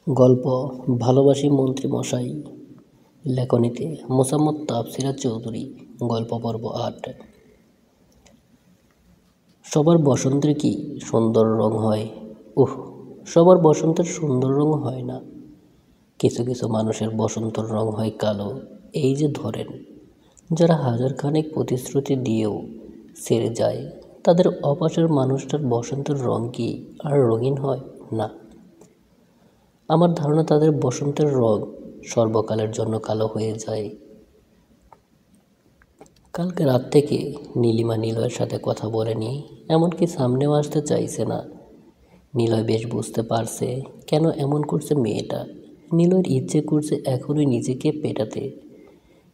গল্প ভালোবাসি মন্ত্রী মশাই। লেখনীতে মোসাম্মদ তাফসিরা চৌধুরী। গল্প পর্ব ৮। সবার বসন্তের কি সুন্দর রং হয়? সবার বসন্তের সুন্দর রং হয় না। কিছু কিছু মানুষের বসন্তর রং হয় কালো। এই যে ধরেন, যারা হাজার খানেক প্রতিশ্রুতি দিয়েও ছেড়ে যায়, তাদের অপাশের মানুষটার বসন্তের রং কি আর রঙিন হয় না? আমার ধারণা তাদের বসন্তের রং সর্বকালের জন্য কালো হয়ে যায়। কালকে রাত থেকে নীলিমা নিলয়ের সাথে কথা বলেনি, এমনকি সামনেও আসতে চাইছে না। নিলয় বেশ বুঝতে পারছে কেন এমন করছে মেয়েটা। নিলয়ের ইচ্ছে করছে এখনই নিজেকে পেটাতে।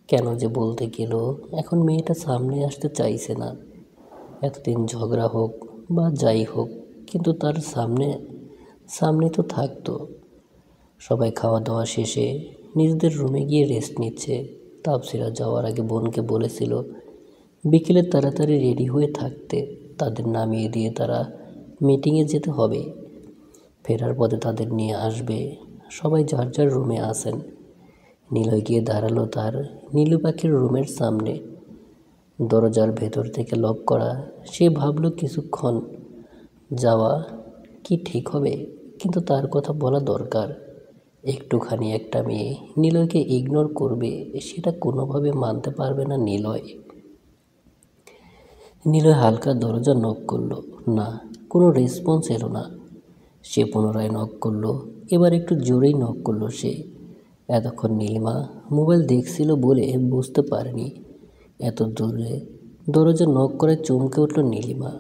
কেন যে বলতে গেল, এখন মেয়েটা সামনে আসতে চাইছে না। এতদিন ঝগড়া হোক বা যাই হোক, কিন্তু তার সামনে তো থাকতো। সবাই খাওয়া দাওয়া শেষে নিজেদের রুমে গিয়ে রেস্ট নিচ্ছে। তাফসিরা যাওয়ার আগে বোনকে বলেছিল বিকেলে তাড়াতাড়ি রেডি হয়ে থাকতে, তাদের নামিয়ে দিয়ে তারা মিটিংয়ে যেতে হবে। ফেরার পথে তাদের নিয়ে আসবে। সবাই যার যার রুমে আসেন। নিলয় গিয়ে দাঁড়ালো তার নীলু পাখির রুমের সামনে। দরজার ভেতর থেকে লক করা। সে ভাবল কিছুক্ষণ যাওয়া কি ঠিক হবে, কিন্তু তার কথা বলা দরকার। একটুখানি একটা মেয়ে নিলয়কে ইগনোর করবে, সেটা কোনোভাবে মানতে পারবে না নিলয়। নিলয় হালকা দরজা নক করলো, না, কোনো রেসপন্স এলো না। সে পুনরায় নক করলো, এবার একটু জোরেই নক করলো সে। এতক্ষণ নীলিমা মোবাইল দেখছিল বলে বুঝতে পারেনি। এত দূরে দরজা নক করে চমকে উঠল নীলিমা।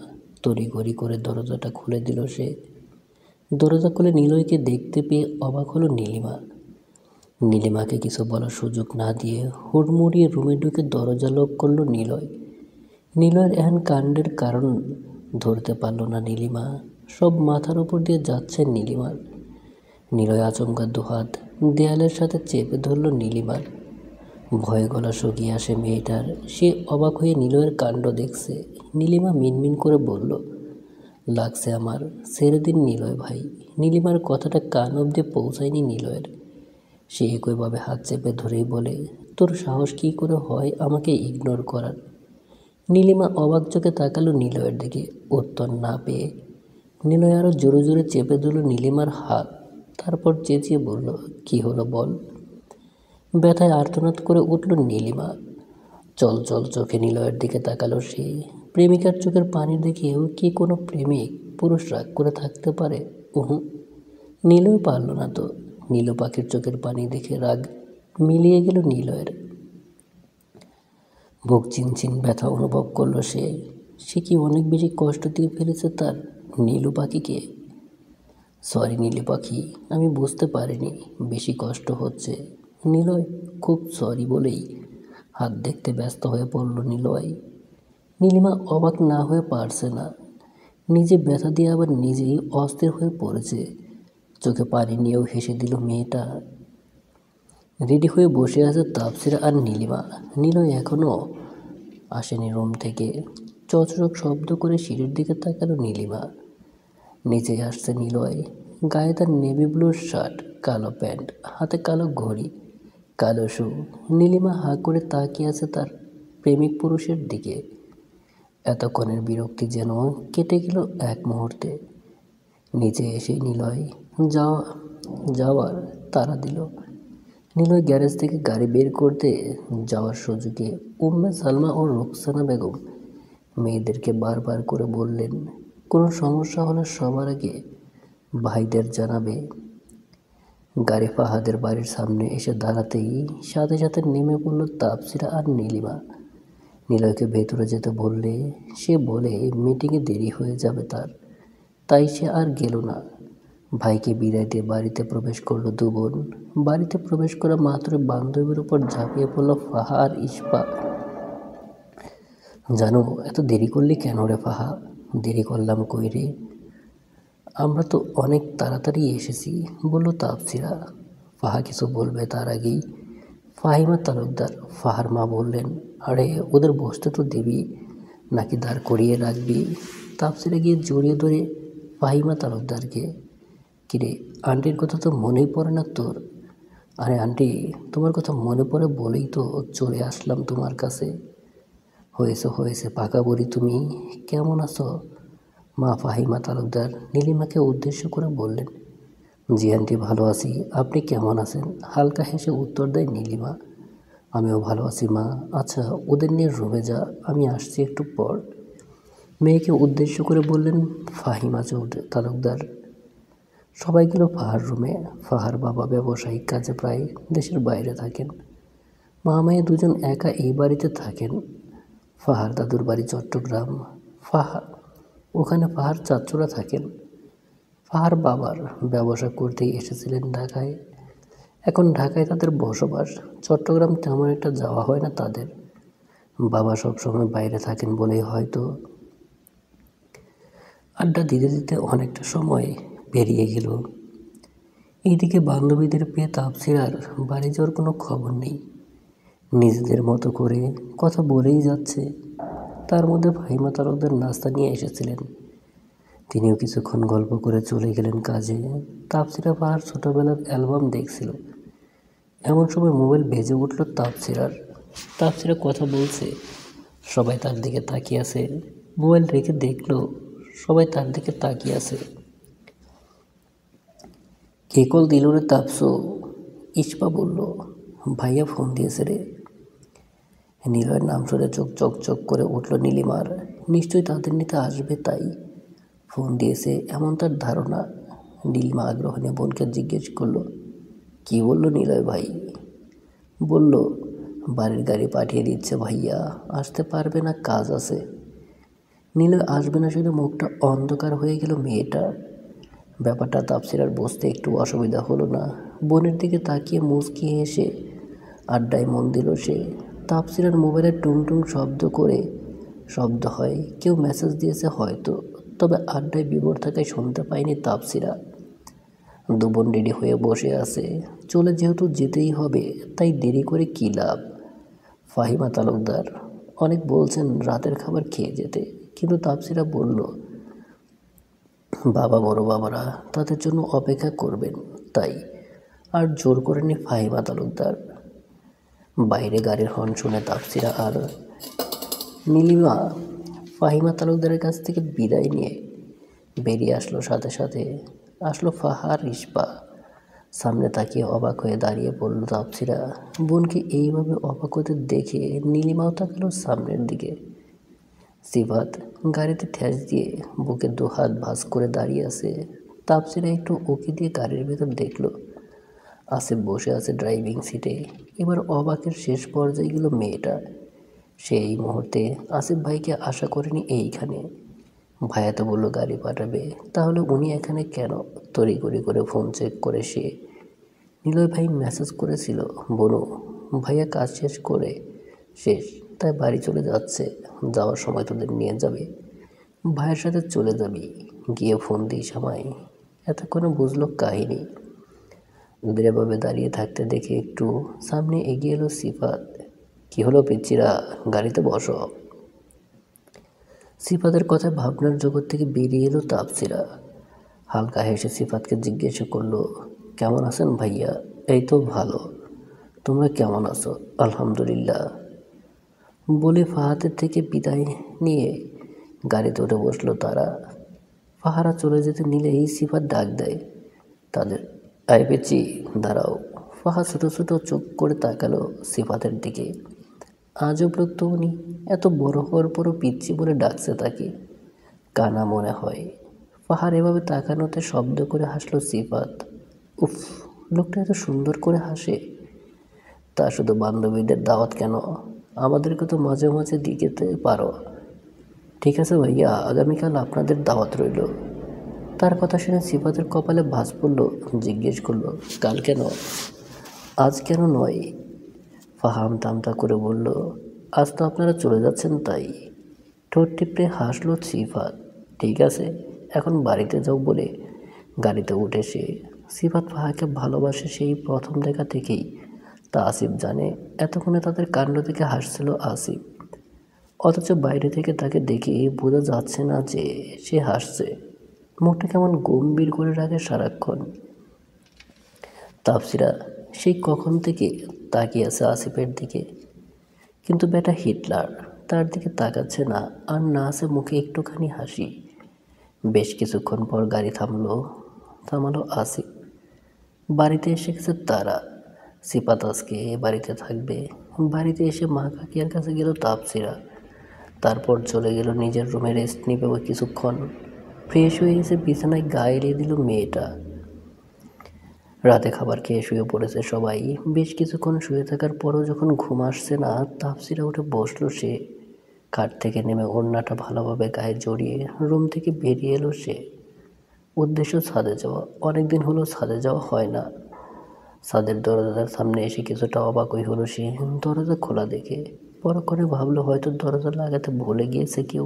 তড়িঘড়ি করে দরজাটা খুলে দিল সে। দরজা খুলে নিলয়কে দেখতে পেয়ে অবাক হলো নীলিমা। নীলিমাকে কিছু বলার সুযোগ না দিয়ে হুড়মুড়িয়ে রুমে ঢুকে দরজা লক করলো নিলয়। নিলয়ের এহেন কাণ্ডের কারণ ধরতে পারল না নীলিমা। সব মাথার উপর দিয়ে যাচ্ছে নীলিমার। নিলয় আচমকা দুহাত দেয়ালের সাথে চেপে ধরল নীলিমার। ভয়ে গলা শুকিয়ে আসে মেয়েটার। সে অবাক হয়ে নিলয়ের কাণ্ড দেখছে। নীলিমা মিনমিন করে বলল, লাগছে আমার, ছেড়ে দিন নিলয় ভাই। নীলিমার কথাটা কান অব্দি পৌঁছায়নি নিলয়ের। সে একইভাবে হাত চেপে ধরেই বলে, তোর সাহস কী করে হয় আমাকে ইগনোর করার? নীলিমা অবাক চোখে তাকালো নিলয়ের দিকে। উত্তর না পেয়ে নিলয় আরও জোরে জোরে চেপে ধরল নীলিমার হাত। তারপর চেঁচিয়ে বলল, কি হলো বল? ব্যথায় আর্তনাদ করে উঠল নীলিমা। চল চল চোখে নিলয়ের দিকে তাকালো সে। প্রেমিকার চোখের পানি দেখেও কি কোনো প্রেমিক পুরুষ রাগ করে থাকতে পারে? নিলয় পারল না তো। নীলু পাখির চোখের পানি দেখে রাগ মিলিয়ে গেল নিলয়ের। বুক চিনচিন ব্যথা অনুভব করলো সে। সে কি অনেক বেশি কষ্ট দিয়ে ফেলেছে তার নীলু পাখিকে? সরি নীলু পাখি, আমি বুঝতে পারিনি বেশি কষ্ট হচ্ছে। নিলয় খুব সরি বলেই হাত দেখতে ব্যস্ত হয়ে পড়ল নিলয়। নীলিমা অবাক না হয়ে পারছে না। নিজে ব্যথা দিয়ে আবার নিজেই অস্থির হয়ে পড়েছে। চোখে পানি নিয়েও হেসে দিল মেয়েটা। রেডি হয়ে বসে আছে তাফসিরা আর নীলিমা। নিলয় এখনও আসেনি রুম থেকে। চকচক শব্দ করে সিঁড়ির দিকে তাকালো নীলিমা। নিচে আসছে নিলয়। গায়ে তার নেভি ব্লু শার্ট, কালো প্যান্ট, হাতে কালো ঘড়ি, কালো শু। নীলিমা হাঁ করে তাকিয়ে আছে তার প্রেমিক পুরুষের দিকে। এতক্ষণের বিরক্তি যেন কেটে গেল এক মুহূর্তে। নিচে এসে নিলয় যাওয়ার তাড়া দিল। নিলয় গ্যারেজ থেকে গাড়ি বের করতে যাওয়ার সুযোগে উম্মে সালমা ও রুকসানা বেগম মেয়েদেরকে বারবার করে বললেন, কোনো সমস্যা হলে সবার আগে ভাইদের জানাবে। গাড়ি ফাহাদের বাড়ির সামনে এসে দাঁড়াতেই সাথে সাথে নেমে পড়ল তাফসিরা আর নীলিমা। নিলয়কে ভেতরে যেতে বললে সে বলে মিটিংয়ে দেরি হয়ে যাবে তার, তাই সে আর গেল না। ভাইকে বিদায় দিয়ে বাড়িতে প্রবেশ করলো দু বোন। বাড়িতে প্রবেশ করা মাত্র বান্ধবীর উপর ঝাঁপিয়ে পড়ল ফাহা আর ইস্পা। জানো এত দেরি করলি কেন রে ফাহা? দেরি করলাম কই রে, আমরা তো অনেক তাড়াতাড়ি এসেছি, বলল তাফসিরা। ফাহা কিছু বলবে তার আগেই ফাহিমা তালুকদার, ফাহার মা বললেন, আরে ওদের বসতে তো দিবি নাকি দাঁড় করিয়ে রাখবি? তাফসিরা গিয়ে জড়িয়ে ধরে ফাহিমা তালুকদারকে, কিরে আন্টির কথা তো মনেই পড়ে না তোর? আরে আন্টি, তোমার কথা মনে পড়ে বলেই তো চলে আসলাম তোমার কাছে। হয়েছে হয়েছে পাকা বুড়ি, তুমি কেমন আছো? মা ফাহিমা তালুকদার নীলিমাকে উদ্দেশ্য করে বললেন। জি আন্টি, ভালো আছি। আপনি কেমন আছেন? হালকা হেসে উত্তর দেয় নীলিমা। আমিও ভালো আছি মা। আচ্ছা, ওদের নিয়ে রুমে যা, আমি আসছি একটু পর। মেয়েকে উদ্দেশ্য করে বললেন ফাহিমা তালুকদার। সবাই গেল ফাহার রুমে। ফাহার বাবা ব্যবসায়িক কাজে প্রায় দেশের বাইরে থাকেন। মা মেয়ে দুজন একা এই বাড়িতে থাকেন। ফাহার দাদুর বাড়ি চট্টগ্রাম। ওখানে ফাহার চাচুরা থাকেন। ফাহার বাবার ব্যবসা করতেই এসেছিলেন ঢাকায়। এখন ঢাকায় তাদের বসবাস। চট্টগ্রাম তেমন একটা যাওয়া হয় না তাদের। বাবা সবসময় বাইরে থাকেন বলেই হয়তো। আড্ডা দিতে দিতে অনেকটা সময় পেরিয়ে গেল। এইদিকে বান্ধবীদের পেয়ে তাপসিরার বাড়ি যাওয়ার কোনো খবর নেই। নিজেদের মতো করে কথা বলেই যাচ্ছে। তার মধ্যে ফাহিমা তালুকদার নাস্তা নিয়ে এসেছিলেন। তিনিও কিছুক্ষণ গল্প করে চলে গেলেন কাজে। তাপসিরা পাহাড় ছোটবেলার অ্যালবাম দেখছিল। এমন সময় মোবাইল বেজে উঠল তাপসিরার। তাপসিরা কথা বলছে, সবাই তার দিকে তাকিয়ে আছে। মোবাইল রেখে দেখলো সবাই তার দিকে তাকিয়ে আছে। কে কল দিল রে তাপসো? ইস্পা বলল। ভাইয়া ফোন দিয়েছে রে। নিলয়ের নাম শুনে চোখ চকচক করে উঠল নীলিমার। নিশ্চয়ই তাদের নিতে আসবে তাই ফোন দিয়েছে, এমন তার ধারণা। নীলিমা আগ্রহ নিয়ে বোনকে জিজ্ঞেস করলো, কি বলল নিলয় ভাই? বলল বাড়ির গাড়ি পাঠিয়ে দিচ্ছে ভাইয়া, আসতে পারবে না, কাজ আছে। নিলয় আসবে না শুনে মুখটা অন্ধকার হয়ে গেল মেয়েটার। ব্যাপারটা তাপসিরার বুঝতে একটু অসুবিধা হলো না। বোনের দিকে তাকিয়ে মুচকি হেসে আড্ডায় মন দিল সে। তাপসিরার মোবাইলে টুংটুং শব্দ হয়, কেউ মেসেজ দিয়েছে হয়তো। তবে আড্ডায় বিভোর থাকায় শুনতে পায়নি তাপসিরা। দুবোন রেডি হয়ে বসে আছে। চলে যেহেতু যেতেই হবে, তাই দেরি করে কী লাভ। ফাহিমা তালুকদার অনেক বলছেন রাতের খাবার খেয়ে যেতে, কিন্তু তাপসিরা বলল বাবা বড় বাবারা তাদের জন্য অপেক্ষা করবেন, তাই আর জোর করেনি ফাহিমা তালুকদার। বাইরে গাড়ির হর্ন শুনে তাপসিরা আর নীলিমা ফাহিমা তালুকদারের কাছ থেকে বিদায় নিয়ে বেরিয়ে আসলো। সাথে সাথে আসলো ফাহার ইস্পা। সামনে তাকিয়ে অবাক হয়ে দাঁড়িয়ে পড়ল তাপসিরা। বোনকে এইভাবে অবাক হতে দেখে নীলিমাও তাকালো সামনের দিকে। সিফাত গাড়িতে ঠেস দিয়ে বুকে দুহাত ভাঁজ করে দাঁড়িয়ে আছে। তাপসিরা একটু উকি দিয়ে গাড়ির ভেতর দেখলো আসিফ বসে আছে ড্রাইভিং সিটে। এবার অবাকের শেষ পর্যায়ে গেল মেয়েটা। সেই মুহূর্তে আসিফ ভাইকে আশা করেনি এইখানে। ভাইয়া তো বললো গাড়ি পাঠাবে, তাহলে উনি এখানে কেন? তড়িঘড়ি করে ফোন চেক করে সে নিলয় ভাই মেসেজ করেছিল, বনু ভাইয়া কাজ শেষ, তাই বাড়ি চলে যাচ্ছে, যাওয়ার সময় তোদের নিয়ে যাবে, ভাইয়ের সাথে চলে যাবি, গিয়ে ফোন দিস আমায়। এতক্ষণে বুঝলো কাহিনী। ওদের এভাবে দাঁড়িয়ে থাকতে দেখে একটু সামনে এগিয়ে এলো সিফাত। কি হলো পিচ্চিরা, গাড়িতে বসো। সিফাতের কথায় ভাবনার জগৎ থেকে বেরিয়ে এলো তাপসিরা। হালকা হেসে সিফাতকে জিজ্ঞেস করলো, কেমন আছেন ভাইয়া? এই তো ভালো, তোমরা কেমন আছো? আলহামদুলিল্লাহ বলে ফাহাদের থেকে বিদায় নিয়ে গাড়িতে উঠে বসলো তারা। ফাহারা চলে যেতে নিলেই সিফাত ডাক দেয় তাদের, আয় পেয়েছি, দাঁড়াও। ফাহা ছোটো ছোটো চোখ করে তাকালো সিফাতের দিকে। আজব লোক তো উনি, এত বড় হওয়ার পরও পিচ্ছি বলে ডাকছে তাকে, কানা মনে হয়। ফাহার এভাবে তাকানোতে শব্দ করে হাসলো সিফাত। উফ, লোকটা এত সুন্দর করে হাসে। তা শুধু বান্ধবীদের দাওয়াত কেন, আমাদেরকে তো মাঝে মাঝে দিতে পারো। ঠিক আছে ভাইয়া, আগামীকাল আপনাদের দাওয়াত রইল। তার কথা শুনে সিফাতের কপালে ভাঁজ পড়ল। জিজ্ঞেস করলো, কাল কেন? আজ কেন নয়? ফাহাম তামতা করে বলল, আজ তো আপনারা চলে যাচ্ছেন তাই। ঠোঁট টিপড়ে হাসলো সিফাত। ঠিক আছে, এখন বাড়িতে যাও বলে গাড়িতে উঠে সে। সিফাত ফাহাকে ভালোবাসে সেই প্রথম দেখা থেকেই, তা আসিফ জানে। এতক্ষণে তাদের কাণ্ড থেকে হাসছিল আসিফ, অথচ বাইরে থেকে তাকে দেখে বোঝা যাচ্ছে না যে সে হাসছে। মুখটা কেমন গম্ভীর করে রাখে সারাক্ষণ। তাপসিরা সেই কখন থেকে তাকিয়ে আছে আসিফের দিকে, কিন্তু বেটা হিটলার তার দিকে তাকাচ্ছে না, আর না আছে মুখে একটুখানি হাসি। বেশ কিছুক্ষণ পর গাড়ি থামালো আসিফ। বাড়িতে এসে গেছে তারা। সিফাত আজকে বাড়িতে থাকবে। বাড়িতে এসে মা কাকিয়ার কাছে গেল তাপসিরা। তারপর চলে গেল নিজের রুমে রেস্ট নিবে ওই কিছুক্ষণ। ফ্রেশ হয়ে এসে বিছানায় গা এলিয়ে দিল মেয়েটা। রাতে খাবার খেয়ে শুয়ে পড়েছে সবাই। বেশ কিছুক্ষণ শুয়ে থাকার পরও যখন ঘুম আসছে না, তাপসিরা উঠে বসলো সে। খাট থেকে নেমে ওড়নাটা ভালোভাবে গায়ে জড়িয়ে রুম থেকে বেরিয়ে এলো সে। উদ্দেশ্য ছাদে যাওয়া। অনেকদিন হলো ছাদে যাওয়া হয় না। ছাদের দরজার সামনে এসে কিছুটা অবাকই হলো সে দরজা খোলা দেখে। পরক্ষণে ভাবলো হয়তো দরজা লাগাতে ভুলে গিয়েছে কেউ।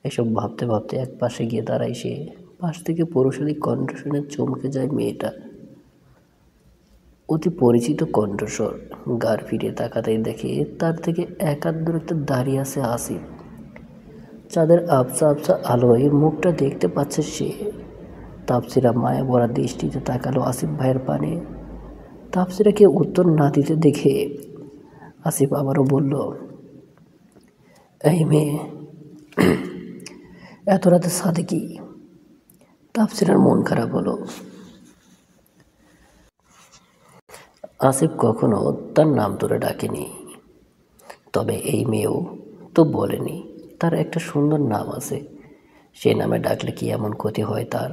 এসব ভাবতে ভাবতে এক পাশে গিয়ে দাঁড়ায় সে। পাশ থেকে পুরুষালী কণ্ঠ শুনে চমকে যায় মেয়েটা। অতি পরিচিত কণ্ঠস্বর। গাড় ফিরে তাকাতেই দেখে তার থেকে এক হাত দূরত্বে দাঁড়িয়ে আছে আসিফ। চাঁদের আবছা আবছা আলোয় মুখটা দেখতে পাচ্ছে সে। তাপসিরা মায়া ভরা দৃষ্টিতে তাকালো আসিফ ভাইয়ের পানে। তাপসিরাকে উত্তর না দিতে দেখে আসিফ আবারও বলল, এই মেয়ে, এত রাতে ছাদে কি? তাপসিরার মন খারাপ হলো। আসিফ কখনো তার নাম ধরে ডাকেনি, তবে এই মেয়েও তো বলেনি তার একটা সুন্দর নাম আছে, সে নামে ডাকলে কি এমন ক্ষতি হয় তার?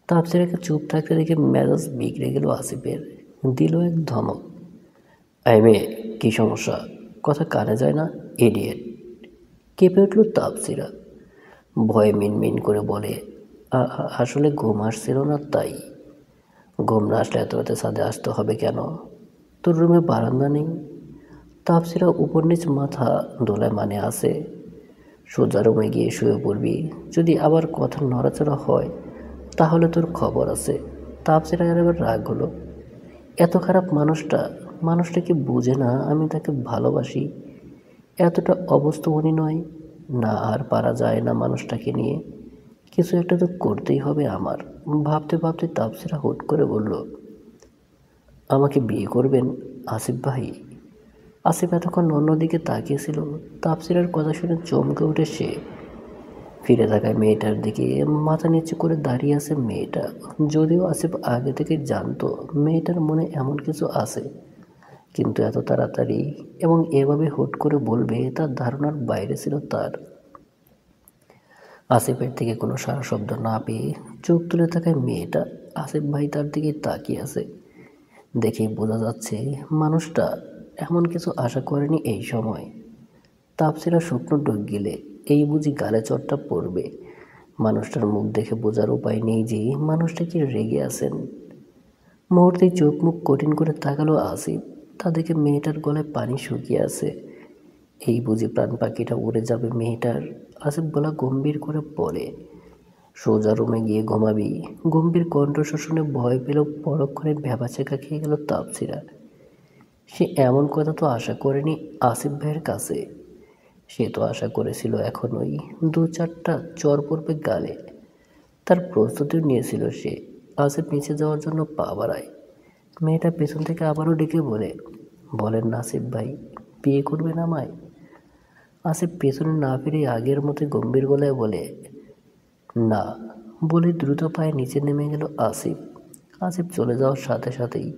তাপসিরাকে চুপ থাকতে দেখে মেজাজ বিগড়ে গেল আসিফের। দিল এক ধমক। এই মেয়ে, কী সমস্যা? কথা কানে যায় না? ইডিয়েট! কেঁপে উঠল তাপসিরা। ভয়ে মিনমিন করে বলে, আসলে ঘুম আসছিল না তাই। ঘুম না আসলে এত রাতে ছাদে আসতে হবে কেন? তোর রুমে বারান্দা নেই? তাপসিরা উপর নিচ মাথা দোলায় মানে আসে। সোজা রুমে গিয়ে শুয়ে পড়বি। যদি আবার কথা নড়াচড়া হয় তাহলে তোর খবর আছে। তাপসিরা এবার রাগ হলো। এত খারাপ মানুষটা কি বুঝে না আমি তাকে ভালোবাসি? এতটা অবস্থামনী নয় না, আর পারা যায় না মানুষটাকে নিয়ে। কিছু একটা তো করতেই হবে আমার। ভাবতে ভাবতে তাপসিরা হুট করে বলল, আমাকে বিয়ে করবেন আসিফ ভাই? আসিফ এতক্ষণ অন্যদিকে তাকিয়েছিল। তাপসিরার কথা শুনে চমকে উঠে সে। ফিরে তাকায় মেয়েটার দিকে। মাথা নিচু করে দাঁড়িয়ে আছে মেয়েটা। যদিও আসিফ আগে থেকে জানতো মেয়েটার মনে এমন কিছু আছে, কিন্তু এত তাড়াতাড়ি এবং এভাবে হুট করে বলবে তার ধারণার বাইরে ছিল তার। আসিফের দিকে কোনো সারা শব্দ না পেয়ে চোখ তুলে তাকায় মেয়েটা। আসিফ ভাই তার দিকে তাকিয়ে আছে। দেখেই বোঝা যাচ্ছে মানুষটা এমন কিছু আশা করেনি এই সময়। তাপসিরা শুকনো ঢোক গিলে এই বুঝি গালে চটটা পড়বে। মানুষটার মুখ দেখে বোঝার উপায় নেই যে মানুষটা কি রেগে আছেন। মুহূর্তেই চোখ মুখ কঠিন করে তাকালো আসিফ। তা দেখে মেয়েটার গলায় পানি শুকিয়ে আছে। এই বুঝি প্রাণ পাখিটা উড়ে যাবে মেয়েটার। আসিফ গলা গম্ভীর করে বলে, সোজা রুমে গিয়ে ঘুমাবি। গম্ভীর কণ্ঠস্বর শুনে ভয় পেল। পরক্ষণে ভ্যাবাচেকা খেয়ে গেল তাপসিরা। সে এমন কথা তো আশা করেনি আসিফ ভাইয়ের কাছে। সে তো আশা করেছিল এখনই দু চারটা চর পড়বে গালে। তার প্রস্তুতিও নিয়েছিল সে। আসিফ নিচে যাওয়ার জন্য পা বাড়ায়। মেয়েটা পেছন থেকে আবারও ডেকে বলেন আসিফ ভাই, বিয়ে করবেন আমায়? আসিফ পেছনে না ফিরে আগের মতো গম্ভীর গলায় বলে, না। বলে দ্রুত পায়ে নিচে নেমে গেল আসিফ। আসিফ চলে যাওয়ার সাথে সাথেই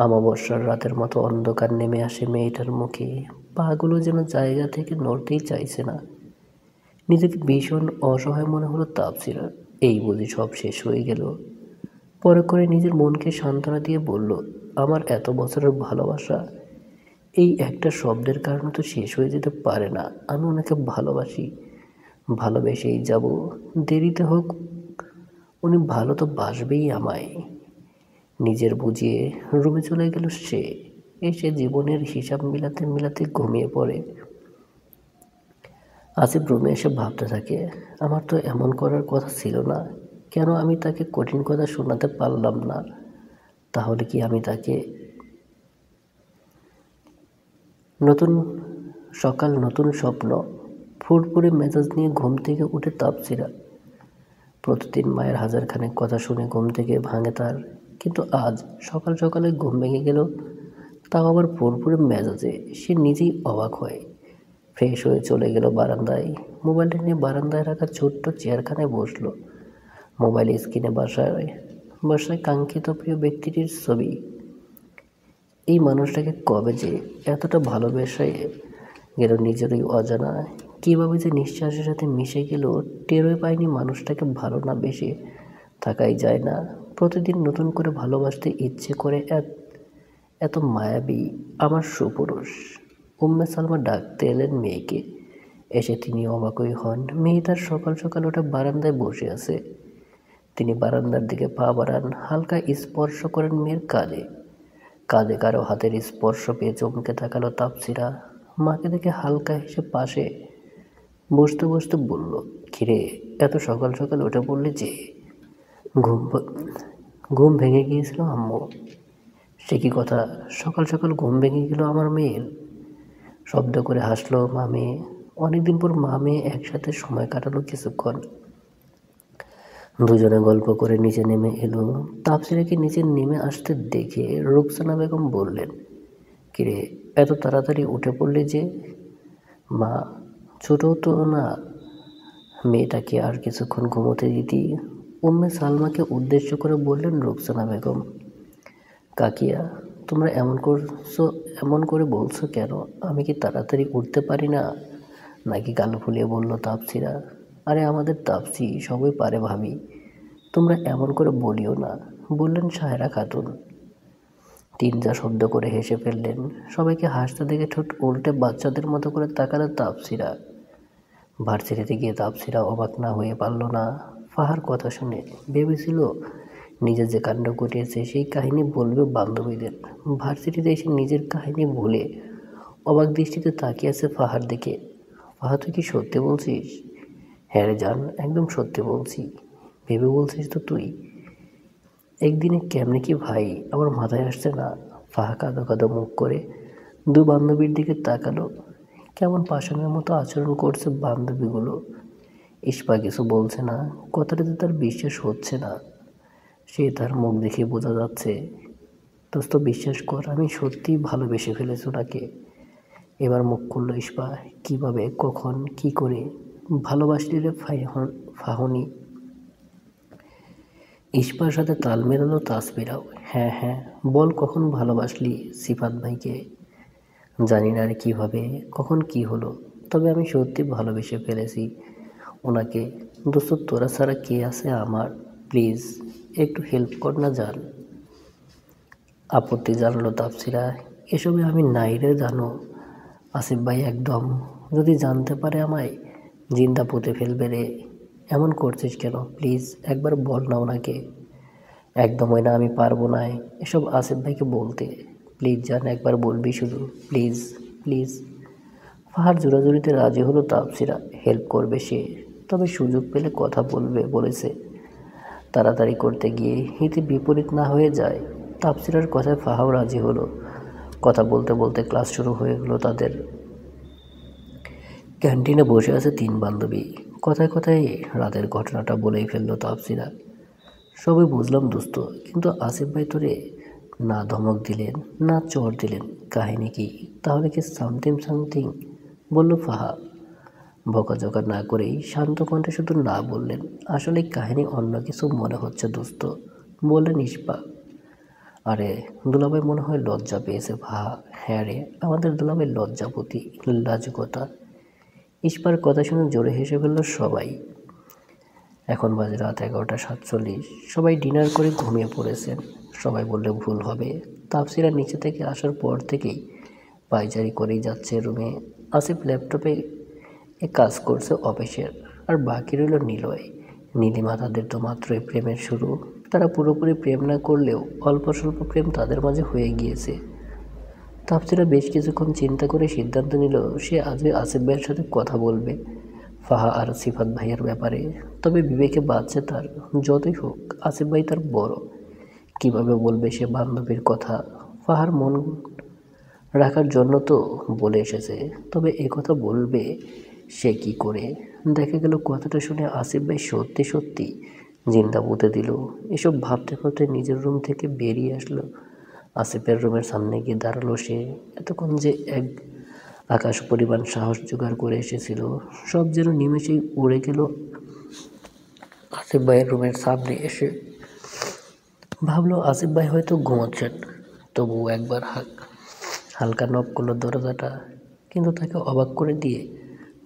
অমাবস্যার রাতের মতো অন্ধকার নেমে আসে মেয়েটার মুখে। পাগুলো যেন জায়গা থেকে নড়তেই চাইছে না। নিজেকে ভীষণ অসহায় মনে হলো তাপসিরার। এই বুঝি সব শেষ হয়ে গেল। পরে করে নিজের মনকে সান্ত্বনা দিয়ে বলল, আমার এত বছরের ভালোবাসা এই একটা শব্দের কারণে তো শেষ হয়ে যেতে পারে না। আমি ওনাকে ভালোবাসি, ভালোবেসেই যাব। দেরিতে হোক, উনি ভালো তো বাসবেই আমায়। নিজের বুঝিয়ে রুমে চলে গেল সে। এসে জীবনের হিসাব মিলাতে মিলাতে ঘুমিয়ে পড়ে। আসিফ রুমে এসে ভাবতে থাকে, আমার তো এমন করার কথা ছিল না। কেন আমি তাকে কঠিন কথা শোনাতে পারলাম না? তাহলে কি আমি তাকে? নতুন সকাল, নতুন স্বপ্ন। ফুরফুরে মেজাজ নিয়ে ঘুম থেকে উঠে তাপসিরা। প্রতিদিন মায়ের হাজারখানেক কথা শুনে ঘুম থেকে ভাঙে তার। কিন্তু আজ সকাল সকালে ঘুম ভেঙে গেল, তাও আবার ফুরফুরে মেজাজে। সে নিজেই অবাক হয়। ফ্রেশ হয়ে চলে গেল বারান্দায়। মোবাইলটা নিয়ে বারান্দায় রাখা ছোট্ট চেয়ারখানায় বসলো। মোবাইল স্ক্রিনে বাসায় কাঙ্ক্ষিত প্রিয় ব্যক্তিটির ছবি। এই মানুষটাকে কবে যে এতটা ভালোবেসে গেল নিজেরই অজানা। কীভাবে যে নিঃশ্বাসের সাথে মিশে গেল টেরই পায়নি। মানুষটাকে ভালো না বেশি থাকাই যায় না। প্রতিদিন নতুন করে ভালোবাসতে ইচ্ছে করে। এত মায়াবী আমার সুপুরুষ। উম্মে সালমা ডাকতে এলেন মেয়েকে। এসে তিনি অবাকই হন। মেয়ে তার সকাল সকাল ওটা বারান্দায় বসে আছে। তিনি বারান্দার দিকে পা বাড়ান, হালকা স্পর্শ করেন মেয়ের কাঁধে। কাঁধে কারো হাতের স্পর্শ পেয়ে চমকে তাকালো তাপসিরা। মাকে দেখে হালকা হেসে পাশে বসতে বসতে বলল, কিরে, এত সকাল সকাল উঠে পড়লি যে? ঘুম ঘুম ভেঙে গিয়েছিল আম্মু। সে কি কথা, সকাল সকাল ঘুম ভেঙে গেল আমার মেয়ের? শব্দ করে হাসলো মা মেয়ে। অনেকদিন পর মা মেয়ে একসাথে সময় কাটালো কিছুক্ষণ। দুজনে গল্প করে নিচে নেমে এলো। তাপসিরাকে নিচে নেমে আসতে দেখে রুকসানা বেগম বললেন, কিরে, এত তাড়াতাড়ি উঠে পড়লি যে? মা, ছোটও তো না, মেয়েটাকে আর কিছুক্ষণ ঘুমোতে দিতি। উম্মে সালমাকে উদ্দেশ্য করে বললেন রুকসানা বেগম। কাকিয়া, তোমরা এমন করে বলছো কেন? আমি কি তাড়াতাড়ি উঠতে পারি না নাকি? গাল ফুলিয়ে বলল তাপসিরা। আরে আমাদের তাপসি সবই পারে ভাবি, তোমরা এমন করে বলিও না, বললেন সায়রা খাতুন। তিনজা শব্দ করে হেসে ফেললেন। সবাইকে হাসতে দেখে ঠোঁট উল্টে বাচ্চাদের মতো করে তাকালো তাপসিরা। ভার্সিটিতে গিয়ে তাপসিরা অবাক না হয়ে পারল না। ফাহার কথা শুনে ভেবেছিল নিজে যে কাণ্ড ঘটিয়েছে সেই কাহিনী বলবে বান্ধবীদের। ভার্সিটিতে এসে নিজের কাহিনী ভুলে অবাক দৃষ্টিতে তাকিয়ে আছে ফাহার দিকে। ফাহা, তুই কি সত্যি বলছিস? হ্যাঁ রে জান, একদম সত্যি বলছি। ভেবে বলছিস তো তুই? একদিনে কেমনে কি ভাই, আমার মাথায় আসছে না। ফাহা কাঁদো কাঁদো মুখ করে দু বান্ধবীর দিকে তাকালো। কেমন পাষাণের মতো আচরণ করছে বান্ধবীগুলো। ইস্পা কিছু বলছে না, কথাটাতে তার বিশ্বাস হচ্ছে না। সে তার মুখ দেখে বোঝা যাচ্ছে। দোস্ত, বিশ্বাস কর, আমি সত্যিই ভালোবেসে ফেলেছি ওনাকে। এবার মুখ খুলল ইস্পা। কীভাবে, কখন, কি করে ভালোবাসলি রে ফাহনি? ইস্পার সাথে তাল মেলালো তাসফিরাও। হ্যাঁ হ্যাঁ, বল কখন ভালোবাসলি সিফাত ভাইকে? জানি না আর কীভাবে, কখন কি হলো, তবে আমি সত্যি ভালোবেসে ফেলেছি ওনাকে। দোস্ত, তোরা ছাড়া কে আছে আমার? প্লিজ একটু হেল্প কর না জান। আপত্তি জানলো তাপসিরা। এসবে আমি নাই রে জানো। আসিফ ভাই একদম, যদি জানতে পারে আমায় জিন্দা পুঁতে ফেলবে রে। এমন করছিস কেন? প্লিজ একবার বল না ওনাকে। একদমই না, আমি পারবো না এসব আসিফ ভাইকে বলতে। প্লিজ জান, একবার বলবি শুধু, প্লিজ প্লিজ। ফাহার জোরাজুরিতে রাজি হলো তাপসিরা। হেল্প করবে সে, তবে সুযোগ পেলে কথা বলবে বলেছে। তাড়াতাড়ি করতে গিয়ে হিতে বিপরীত না হয়ে যায়। তাপসিরার কথায় ফাহাও রাজি হলো। কথা বলতে বলতে ক্লাস শুরু হয়ে গেলো তাদের। ক্যান্টিনে বসে আছে তিন বান্ধবী। কথায় কথায় রাতের ঘটনাটা বলেই ফেললো তাপসিরা। সবই বুঝলাম দোস্ত, কিন্তু আসিফ ভাই তোরে না ধমক দিলেন না চড় দিলেন, কাহিনী কি? তাহলে কি সামথিং বলল ফাহা। বকাঝকা না করেই শান্ত কণ্ঠে শুধু না বললেন। আসলে কাহিনী অন্য কিছু মনে হচ্ছে দোস্ত, বললেন ইস্পা। আরে দুলাভাই মনে হয় লজ্জা পেয়েছে ফাহা। হ্যাঁ রে, আমাদের দুলাভাই লজ্জাপতি, লাজুকতা। ইস্পার কথা শুনে জোরে হেসে ফেলল সবাই। এখন বাজে রাত 11:47। সবাই ডিনার করে ঘুমিয়ে পড়েছেন। সবাই বললে ভুল হবে। তাপসিরা নিচে থেকে আসার পর থেকেই পায়চারি করেই যাচ্ছে রুমে। আসিফ ল্যাপটপে কাজ করছে অফিসের। আর বাকি রইল নিলয়, নীলিমা। তাদের তো মাত্রই প্রেমের শুরু। তারা পুরোপুরি প্রেম না করলেও অল্প স্বল্প প্রেম তাদের মাঝে হয়ে গিয়েছে। তাপসিরা বেশ কিছুক্ষণ চিন্তা করে সিদ্ধান্ত নিল সে আজকে আসিফ ভাইয়ের সাথে কথা বলবে ফাহা আর সিফাত ভাইয়ের ব্যাপারে। তবে বিবেকে বাঁচছে তার। যতই হোক আসিফ ভাই তার বড়। কিভাবে বলবে সে বান্ধবীর কথা? ফাহার মন রাখার জন্য তো বলে এসেছে, তবে কথা বলবে সে কি করে? দেখা গেল কথাটা শুনে আসিফ ভাই সত্যি সত্যি জিন্দা পুঁতে দিল। এসব ভাবতে ভাবতে নিজের রুম থেকে বেরিয়ে আসলো। আসিফের রুমের সামনে গিয়ে দাঁড়ালো সে। এতক্ষণ যে এক আকাশ পরিমাণ সাহস জোগাড় করে এসেছিল, সব যেন নিমেষেই উড়ে গেল। আসিফ ভাইয়ের রুমের সামনে এসে ভাবলো আসিফ ভাই হয়তো ঘুমাচ্ছেন। তবুও একবার হালকা নক করলো দরজাটা, কিন্তু তাকে অবাক করে দিয়ে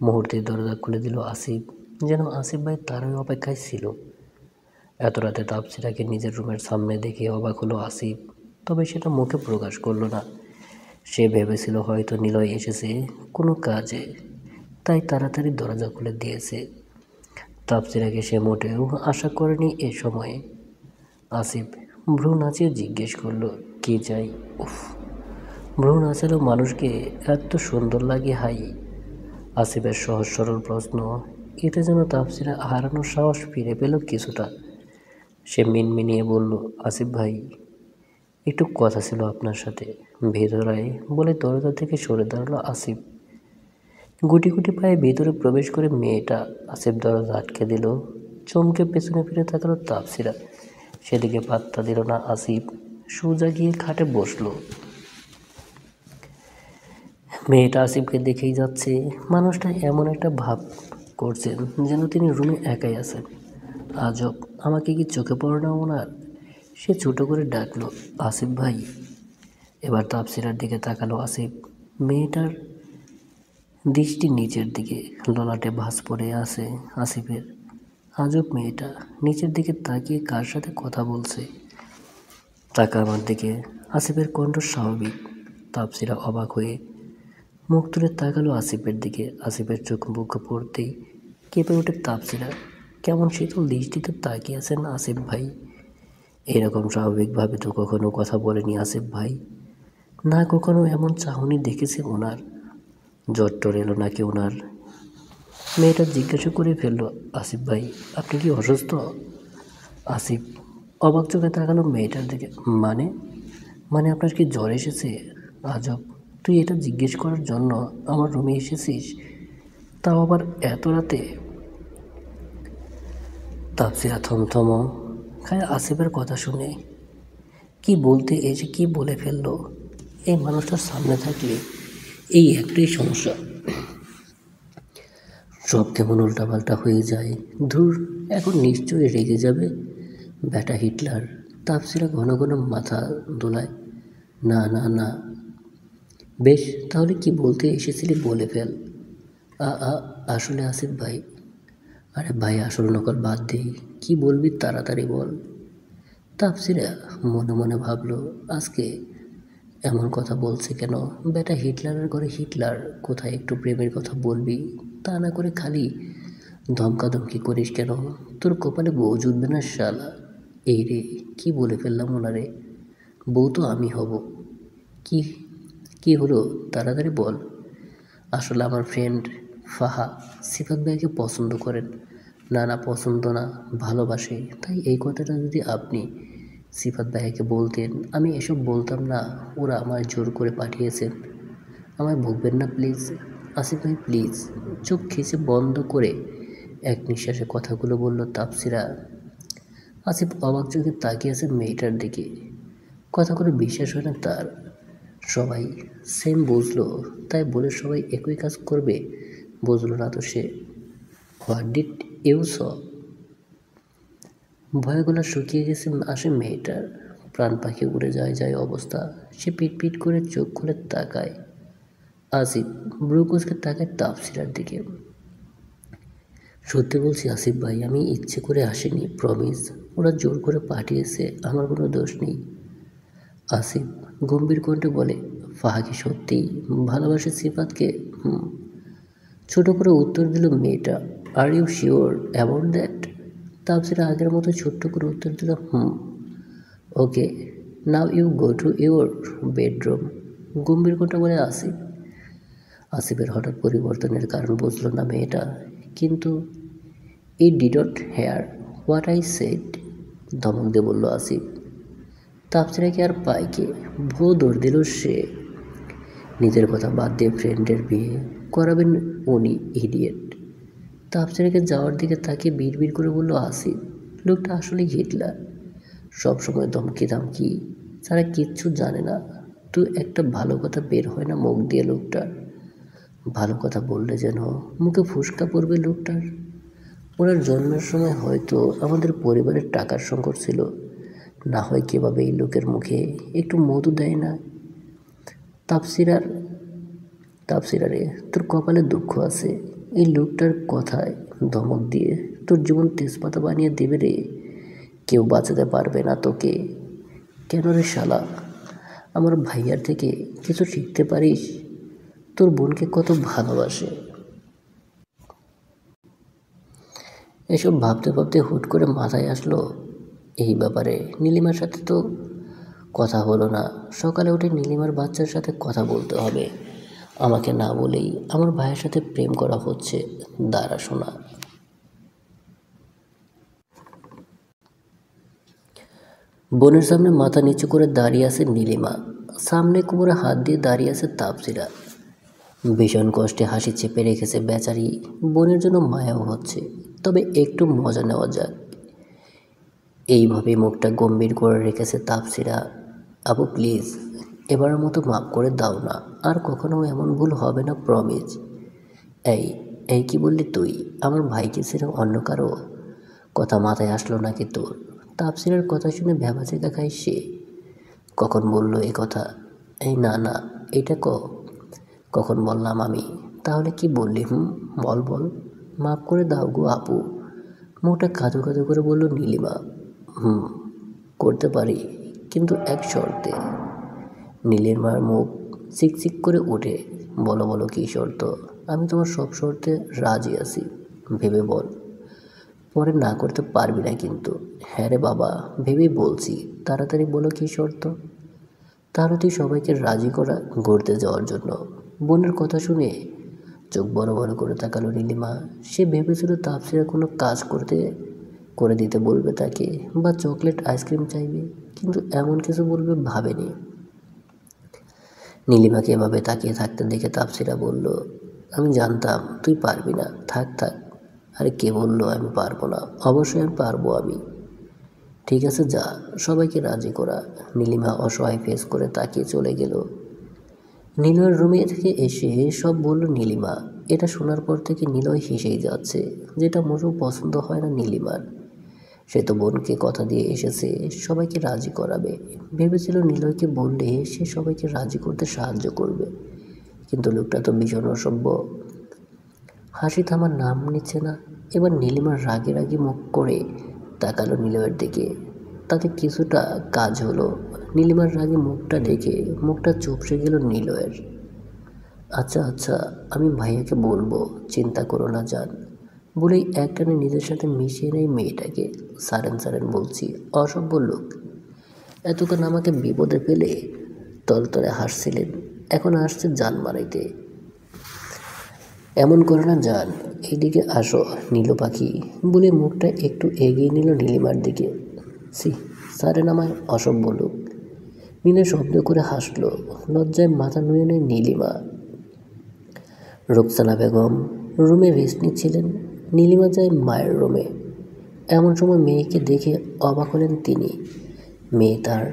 মুহূর্তে দরজা খুলে দিল আসিফ। যেন আসিফ ভাই তারই অপেক্ষায় ছিল। এত রাতে তাপসিরাকে নিজের রুমের সামনে দেখে অবাক হলো আসিফ, তবে সেটা মুখে প্রকাশ করলো না। সে ভেবেছিল হয়তো নিলয় এসেছে কোনো কাজে, তাই তাড়াতাড়ি দরজা খুলে দিয়েছে। তাপসিরাকে সে মোটেও আশা করেনি এ সময়ে। আসিফ ভ্রু নাচিয়ে জিজ্ঞেস করলো, কে চাই? উফ, ভ্রু নাচালেও মানুষকে এত সুন্দর লাগে হাই। আসিফের সহজ সরল প্রশ্ন, এতে যেন তাপসিরা হারানোর সাহস ফিরে পেল কিছুটা। সে মিনমিনিয়ে বলল, আসিফ ভাই, একটু কথা ছিল আপনার সাথে। ভেতরে বলে দরজা থেকে সরে দাঁড়ালো আসিফ। গুটি গুটি পায়ে ভেতরে প্রবেশ করে মেয়েটা। আসিফ দরজা আটকে দিল। চমকে পেছনে ফিরে তাকালো তাপসিরা। সেদিকে পাত্তা দিল না আসিফ, সোজা গিয়ে খাটে বসলো। মেয়েটা আসিফকে দেখেই যাচ্ছে। মানুষটা এমন একটা ভাব করছেন যেন তিনি রুমে একাই আছেন। আজব, আমাকে কি চোখে পড়ে না ওনার? সে ছোট করে ডাকলো, আসিফ ভাই। এবার তাপসিরার দিকে তাকালো আসিফ। মেয়েটার দৃষ্টি নিচের দিকে, ললাটে ভাঁজ পড়ে আছে আসিফের। আজব, মেয়েটা নিচের দিকে তাকিয়ে কার সাথে কথা বলছে। তাকা আমার দিকে। আসিফের কণ্ঠ স্বাভাবিক। তাপসিরা অবাক হয়ে মুখ তুলে তাকালো আসিফের দিকে। আসিফের চোখ মুখে পড়তেই কেঁপে ওঠে তাপসিরা। কেমন শীতল দৃষ্টিতে তাকিয়ে আছেন আসিফ ভাই। এরকম স্বাভাবিকভাবে তো কখনো কথা বলেনি আসিফ ভাই। না কখনো এমন চাহনি দেখেছে ওনার। জ্বর এলো নাকি ওনার? মেয়েটা জিজ্ঞাসা করে ফেললো, আসিফ ভাই, আপনি কি অসুস্থ? আসিফ অবাক চোখে তাকালো মেয়েটার দিকে। মানে মানে আপনার কি জ্বর এসেছে? আজব, তুই এটা জিজ্ঞেস করার জন্য আমার রুমে এসেছিস, তাও আবার এত রাতে? তাপসিরা থমথম খায় আসিফের কথা শুনে। কি বলতে এসে কি বলে ফেললো। এই মানুষটার সামনে থাকলে এই একটাই সমস্যা, সব কেমন উল্টাপাল্টা হয়ে যায়। ধুর, এখন নিশ্চয়ই রেগে যাবে ব্যাটা হিটলার। তাপসিরা ঘন ঘন মাথা দোলায়। না না না, বেশ, তাহলে কি বলতে এসেছিলি বলে ফেল। আ আ আসলে আসিফ ভাই। আরে ভাই, আসল নকল বাদ দিই, কি বলবি তাড়াতাড়ি বল। তাপসিরা মনে মনে ভাবলো, আজকে এমন কথা বলছে কেন? বেটা হিটলারের ঘরে হিটলার, কোথায় একটু প্রেমের কথা বলবি, তা না করে খালি ধমকাধমকি করিস কেন? তোর কপালে বউ জুটবে না শালা। এই রে, কি বলে ফেললাম ওনারে। বউ তো আমি হব। কি কি হলো তাড়াতাড়ি বল। আসলে আমার ফ্রেন্ড ফাহা সিফাত ভাইকে পছন্দ করেন। না না, পছন্দ না, ভালোবাসে। তাই এই কথাটা যদি আপনি সিফাত ভাইয়াকে বলতেন, আমি এসব বলতাম না। ওরা আমায় জোর করে পাঠিয়েছেন। আমায় বকবেন না প্লিজ। আসিফ ভাই প্লিজ। চোখ খিচে বন্ধ করে এক নিঃশ্বাসে কথাগুলো বলল তাপসিরা। আসিফ অবাক চোখে তাকিয়ে আছে মেয়েটার দিকে। কথাগুলো বিশ্বাস হয় না তার। সবাই সেম বুঝলো, তাই বলে সবাই একই কাজ করবে, বুঝলো না তো সে। হোয়াট ডিড ইউ স? ভয়ে গলা শুকিয়ে গেছে আসে মেয়েটার। প্রাণ পাখি উড়ে যায় অবস্থা। সে পিট করে চোখ খুলে তাকায়। আসিফ ব্রুকুচকে তাকায় তাপসিরার দিকে। সত্যি বলছি আসিফ ভাই, আমি ইচ্ছে করে আসিনি, প্রমিস। ওরা জোর করে পাঠিয়েছে, আমার কোনো দোষ নেই। আসিফ গম্ভীর কণ্ঠে বলে, ফাহা কি সত্যিই ভালোবাসে সিফাতকে? ছোট করে উত্তর দিল মেয়েটা। Are you sure about that? তাপসিরা আগের মতো ছোট্ট করে উত্তর দিল, okay, now you go to your bedroom. গম্ভীর কণ্ঠে বলে আসিফ। আসিফের হঠাৎ পরিবর্তনের কারণ বুঝল না মেয়েটা, কিন্তু he didn't hear what I said, ধমক দিয়ে বলল আসিফ। তাপসিরাকে আর পাইকে ভো দৌড় দিল সে। নিজের কথা বাদ দিয়ে ফ্রেন্ডের বিয়ে করাবেন উনি, ইডিয়েট। তাপসিরাকে যাওয়ার দিকে তাকিয়ে বিড়বিড় করে বলল আসিফ। লোকটা আসলেই হিটলার, সবসময় ধমকি ধামকি ছাড়া কিচ্ছু জানে না। তুই একটা ভালো কথা বের হয় না মুখ দিয়ে লোকটার। ভালো কথা বললে যেন মুখে ফুসকা পড়বে লোকটার। ওনার জন্মের সময় হয়তো আমাদের পরিবারের টাকার সংকট ছিল, না হয় কীভাবে এই লোকের মুখে একটু মধু দেয় না। তাপসিরার তাপসিরারে তোর কপালে দুঃখ আছে। এই লোকটার কথায় ধমক দিয়ে তোর জীবন তেজপাতা বানিয়ে দেবে রে। কেউ বাঁচাতে পারবে না তোকে। কেন রে শালা? আমার ভাইয়ার থেকে কিছু শিখতে পারিস? তোর বোনকে কত ভালোবাসে। এসব ভাবতে ভাবতে হুট করে মাথায় আসলো এই ব্যাপারে নীলিমার সাথে তো কথা হলো না। সকালে উঠে নীলিমার বাচ্চার সাথে কথা বলতে হবে। আমাকে না বলেই আমার ভাইয়ের সাথে প্রেম করা হচ্ছে। দাঁড়া শোনা। বোনের সামনে মাথা নিচু করে দাঁড়িয়ে আছে নীলিমা, সামনে কোমরে হাত দিয়ে দাঁড়িয়ে আছে তাপসিরা। ভীষণ কষ্টে হাসি চেপে রেখেছে বেচারি। বোনের জন্য মায়াও হচ্ছে, তবে একটু মজা নেওয়া যাক। এইভাবে মুখটা গম্ভীর করে রেখেছে তাপসিরা। আপু প্লিজ, এবারের মতো মাফ করে দাও না, আর কখনো এমন ভুল হবে না, প্রমিস। এই এই কি বললি তুই? আমার ভাইকে ছেড়ে অন্য কারো কথা মাথায় আসলো নাকি তোর? তাপসিরার কথা শুনে ভ্যাবাচেকা খায় সে। কখন বললো এ কথা? এই না না, এটা কখন বললাম আমি? তাহলে কি বললি? বল বল। মাফ করে দাও গো আপু, মুখটা কাঁদো কাঁদো করে বলল নীলিমা। করতে পারি, কিন্তু এক শর্তে। নীলিমার মুখ চিকচিক করে ওঠে। বলো বলো, কী শর্ত? আমি তোমার সব শর্তে রাজি আছি, ভেবে বল। পরে না করতে পারবি না কিন্তু। হ্যাঁ রে বাবা, ভেবেই বলছি, তাড়াতাড়ি বলো কী শর্ত। তাহলে তুই সবাইকে রাজি করা ঘুরতে যাওয়ার জন্য। বোনের কথা শুনে চোখ বড় বড় করে তাকালো নীলিমা। সে ভেবেছিল তাপসিরা কোনো কাজ করে দিতে বলবে তাকে, বা চকলেট আইসক্রিম চাইবে, কিন্তু এমন কিছু বলবে ভাবেনি। নীলিমাকে এভাবে তাকিয়ে থাকতে দেখে তাপসিরা বলল, আমি জানতাম তুই পারবি না, থাক থাক। আরে কে বললো আমি পারবো না? অবশ্যই আমি পারবো। আমি ঠিক আছে, যা, সবাইকে রাজি করা। নীলিমা অসহায় ফেস করে তাকিয়ে চলে গেল। নিলয়ের রুমে থেকে এসে সব বলল নীলিমা। এটা শোনার পর থেকে নিলয় হেসেই যাচ্ছে, যেটা মোটেও পছন্দ হয় না নীলিমার। সে তো বোনকে কথা দিয়ে এসেছে সবাইকে রাজি করাবে। ভেবেছিল নিলয়কে বললে সে সবাইকে রাজি করতে সাহায্য করবে, কিন্তু লোকটা তো ভীষণ অসভ্য। হাসি থামার নাম নিচ্ছে না। এবার নীলিমার রাগে রাগে মুখ করে তাকালো নিলয়ের দিকে। তাতে কিছুটা কাজ হলো। নীলিমার রাগে মুখটা দেখে মুখটা চুপসে গেল নিলয়ের। আচ্ছা আচ্ছা, আমি ভাইয়াকে বলবো, চিন্তা করো না জান, বলেই একটানে নিজের সাথে মিশিয়ে নেয় মেয়েটাকে। সারেন সারেন বলছি, অসভ্য লোক। এতক্ষণ আমাকে বিপদে ফেলে তলতলে হাসছিলেন, এখন আসছে জান মারাইতে। এমন করে না জান, এইদিকে আসো নীলু পাখি, বলে মুখটা একটু এগিয়ে নিল নীলিমার দিকে। সারেন আমায়, অসভ্য লোক। নীলে শব্দ করে হাসলো। লজ্জায় মাথা নুয়ে নেয় নীলিমা। রুকসানা বেগম রুমে রেস্ট নিচ্ছিলেন। নীলিমা যায় মায়ের রুমে। এমন সময় মেয়েকে দেখে অবাক হলেন তিনি। মেয়ে তার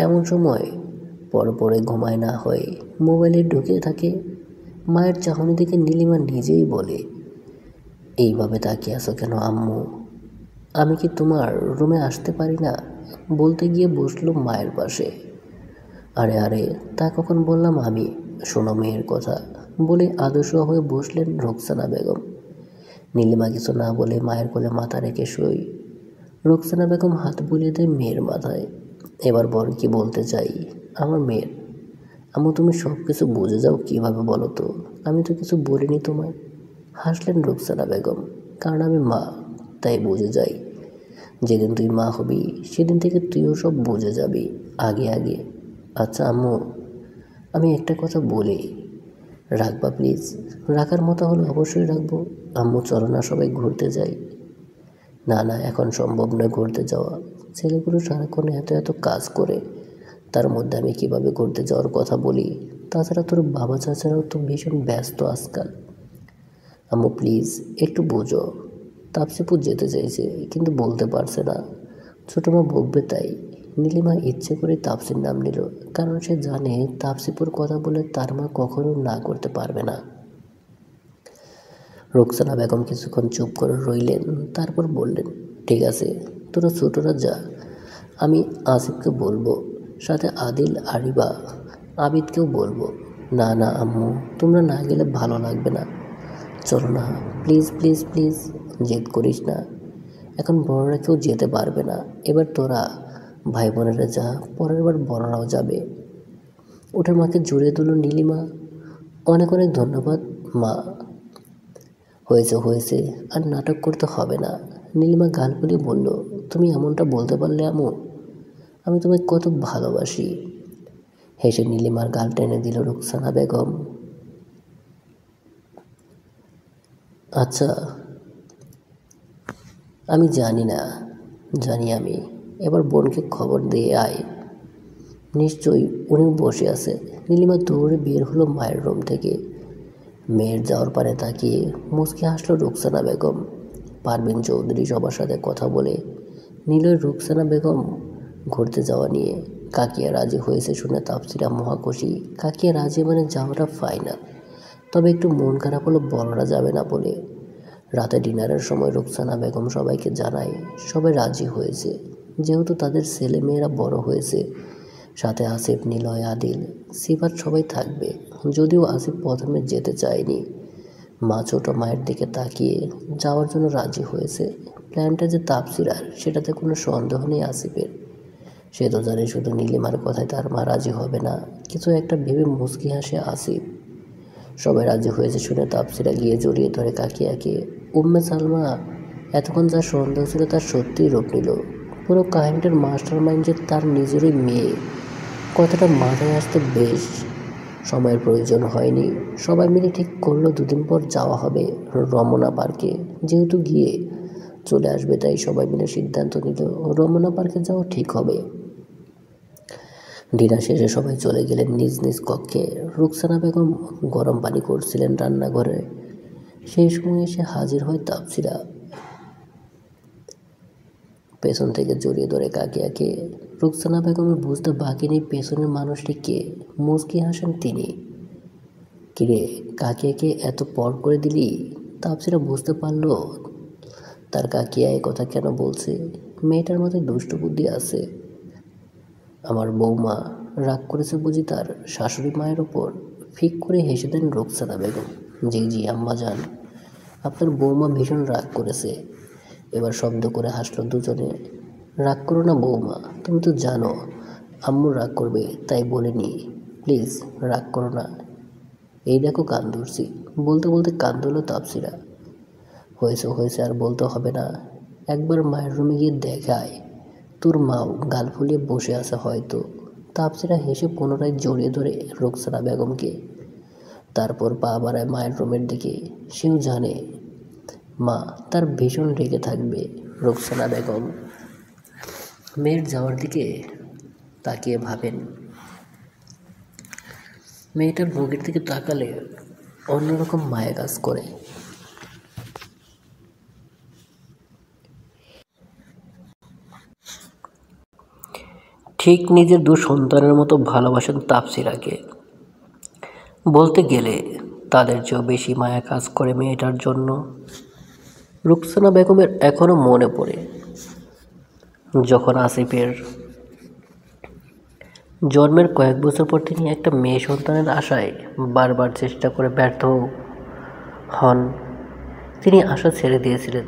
এমন সময় পরে ঘুমায় না হয়ে মোবাইলে ঢুকে থাকে। মায়ের চাহনি দেখে নীলিমা নিজেই বলে, এইভাবে তাকিয়ে আছো কেন আম্মু? আমি কি তোমার রুমে আসতে পারি না? বলতে গিয়ে বসলো মায়ের পাশে। আরে আরে, তা কখন বললাম আমি? শোনো মেয়ের কথা, বলে আদর্শ হয়ে বসলেন রোকসানা বেগম। নীলিমা কিছু না বলে মায়ের কোলে মাথা রেখে শুই। রোকসানা বেগম হাত বুলিয়ে দেয় মেয়ের মাথায়। এবার বল কি বলতে চাই আমার মেয়ের? আম্মু তুমি সব কিছু বুঝে যাও কীভাবে বলো তো? আমি তো কিছু বলিনি তোমায়। হাসলেন রোকসানা বেগম। কারণ আমি মা, তাই বুঝে যাই। যেদিন তুই মা হবি সেদিন থেকে তুইও সব বুঝে যাবি আগে আগে। আচ্ছা আম্মু, আমি একটা কথা বলি, রাখবা প্লিজ? রাখার মতো হলে অবশ্যই রাখবো। আম্মু চলো না সবাই ঘুরতে যাই। না না, এখন সম্ভব নয় ঘুরতে যাওয়া। ছেলেগুলো সারাক্ষণ এত এত কাজ করে, তার মধ্যে আমি কিভাবে ঘুরতে যাওয়ার কথা বলি? তাছাড়া তোর বাবা চাচারাও তো ভীষণ ব্যস্ত আজকাল। আম্মু প্লিজ একটু বোঝো। তাপসিপুর যেতে চাইছে কিন্তু বলতে পারছে না, ছোটো মা বকবে তাই। নীলিমা ইচ্ছে করে তাপসির নাম নিল, কারণ সে জানে তাপসিপুর কথা বলে তার মা কখনো না করতে পারবে না। রোকসানা বেগম কিছুক্ষণ চুপ করে রইলেন, তারপর বললেন, ঠিক আছে, তোরা ছোটরা যা, আমি আসিফকে বলবো, সাথে আদিল, আরিবা, আবিদকেও বলবো। না না আম্মু, তোমরা না গেলে ভালো লাগবে না, চলো না, প্লিজ প্লিজ প্লিজ, জেদ করিস না, এখন বড়রা কেউ যেতে পারবে না, এবার তোরা ভাই বোনেরা যা, পরের বার বড়রাও যাবে। উঠে মাকে জড়িয়ে তুলল নীলিমা। অনেক অনেক ধন্যবাদ মা, হয়েছে হয়েছে, আর নাটক করতে হবে না। নীলিমা গাল ফুলিয়ে বলল, তুমি এমনটা বলতে পারলে আম্মু, আমি তোমায় কত ভালোবাসি। হেসে নীলিমার গাল টেনে দিল রুকসানা বেগম। আচ্ছা, আমি জানি না, জানি আমি, এবার বোনকে খবর দিয়ে আয়, নিশ্চয়ই উনিও বসে আছে। নীলিমা দৌড়ে বের হলো মায়ের রুম থেকে। মেয়ের যাওয়ার পানে তাকিয়ে মুচকি হাসল রুকসানা বেগম। পারভিন চৌধুরী সবার সাথে কথা বলে নিল রুকসানা বেগম ঘুরতে যাওয়া নিয়ে। কাকিয়া রাজি হয়েছে শুনে তাপসিরা মহাখুশি। কাকিয়া রাজি মানে যাওয়াটা ফাইনাল, তবে একটু মন খারাপ হলো বড়রা যাবে না বলে। রাতে ডিনারের সময় রুকসানা বেগম সবাইকে জানায় সবাই রাজি হয়েছে, যেহেতু তাদের ছেলে মেয়েরা বড় হয়েছে। সাথে আসিফ, নিলয়, আদিল, সিফাত সবাই থাকবে। যদিও আসিফ প্রথমে যেতে চায়নি, মা ছোট মায়ের দিকে তাকিয়ে যাওয়ার জন্য রাজি হয়েছে। প্ল্যানটা যে তাপসিরার সেটাতে কোনো সন্দেহ নেই আসিফের। সে তো জানে শুধু নীলিমার কথায় তার মা রাজি হবে না, কিছু একটা ভেবে মুচকি হাসে আসিফ। সবাই রাজি হয়েছে শুনে তাপসিরা গিয়ে জড়িয়ে ধরে কাকিয়াকে। উম্মে সালমা এতক্ষণ যা সন্দেহ ছিল তার সত্যিই রূপ নিল। পুরো কাহিনীটার মাস্টার মাইন্ড যে তার নিজেরই মেয়ে, কথাটা মাথায় আসতে বেশ সময়ের প্রয়োজন হয়নি। সবাই মিলে ঠিক করলো দুদিন পর যাওয়া হবে রমনা পার্কে। যেহেতু গিয়ে চলে আসবে, তাই সবাই মিলে সিদ্ধান্ত নিল রমনা পার্কে যাওয়া ঠিক হবে। ডিনার শেষে সবাই চলে গেলেন নিজ নিজ কক্ষে। রুকসানা বেগম গরম পানি করছিলেন রান্নাঘরে। সেই সময় এসে হাজির হয় তাপসিরা। পেছন থেকে জড়িয়ে ধরে কাকিয়াকে। রুকসানা বেগমের বুঝতে বাকি নেই পেছনের মানুষটি কে। মুচকি হাসেন তিনি। কিরে, কাকিয়াকে এত পর করে দিলি? তাপসিরা বুঝতে পারল তার কাকিয়া এ কথা কেন বলছে। মেয়েটার মাথায় দুষ্ট বুদ্ধি আছে। আমার বৌমা রাগ করেছে বুঝি তার শাশুড়ি মায়ের ওপর? ফিক করে হেসে দেন রুকসানা বেগম। জি জি আম্মাজান, আপনার বৌমা ভীষণ রাগ করেছে। এবার শব্দ করে হাসলো দুজনে। রাগ করো না বৌমা, তুমি তো জানো আম্মু রাগ করবে, তাই বলিনি, প্লিজ রাগ করো না। এই দেখো কান ধরছি। বলতে বলতে কান ধরল তাপসিরা। হয়েছে হয়েছে, আর বলতে হবে না, একবার মায়ের রুমে গিয়ে দেখায়, তোর মাও গাল ফুলিয়ে বসে আছে হয়তো। তাপসিরা হেসে পুনরায় জড়িয়ে ধরে রুকসানা বেগমকে। তারপর পা বাড়ায় মায়ের রুমের দিকে। সেও জানে মা তার ভীষণ রেগে থাকবে। রুকসানা বেগম মেয়ের যাওয়ার দিকে তাকিয়ে ভাবেন, মেয়েটার মুখের দিকে তাকালে অন্যরকম মায়া কাজ করে। ঠিক নিজের দু সন্তানের মতো ভালোবাসেন তাপসিরাকে। বলতে গেলে তাদের চেয়েও বেশি মায়া কাজ করে মেয়েটার জন্য। রুকসানা বেগমের এখনও মনে পড়ে যখন আসিফের জন্মের কয়েক বছর পর তিনি একটা মেয়ে সন্তানের আশায় বারবার চেষ্টা করে ব্যর্থ হন। তিনি আশা ছেড়ে দিয়েছিলেন।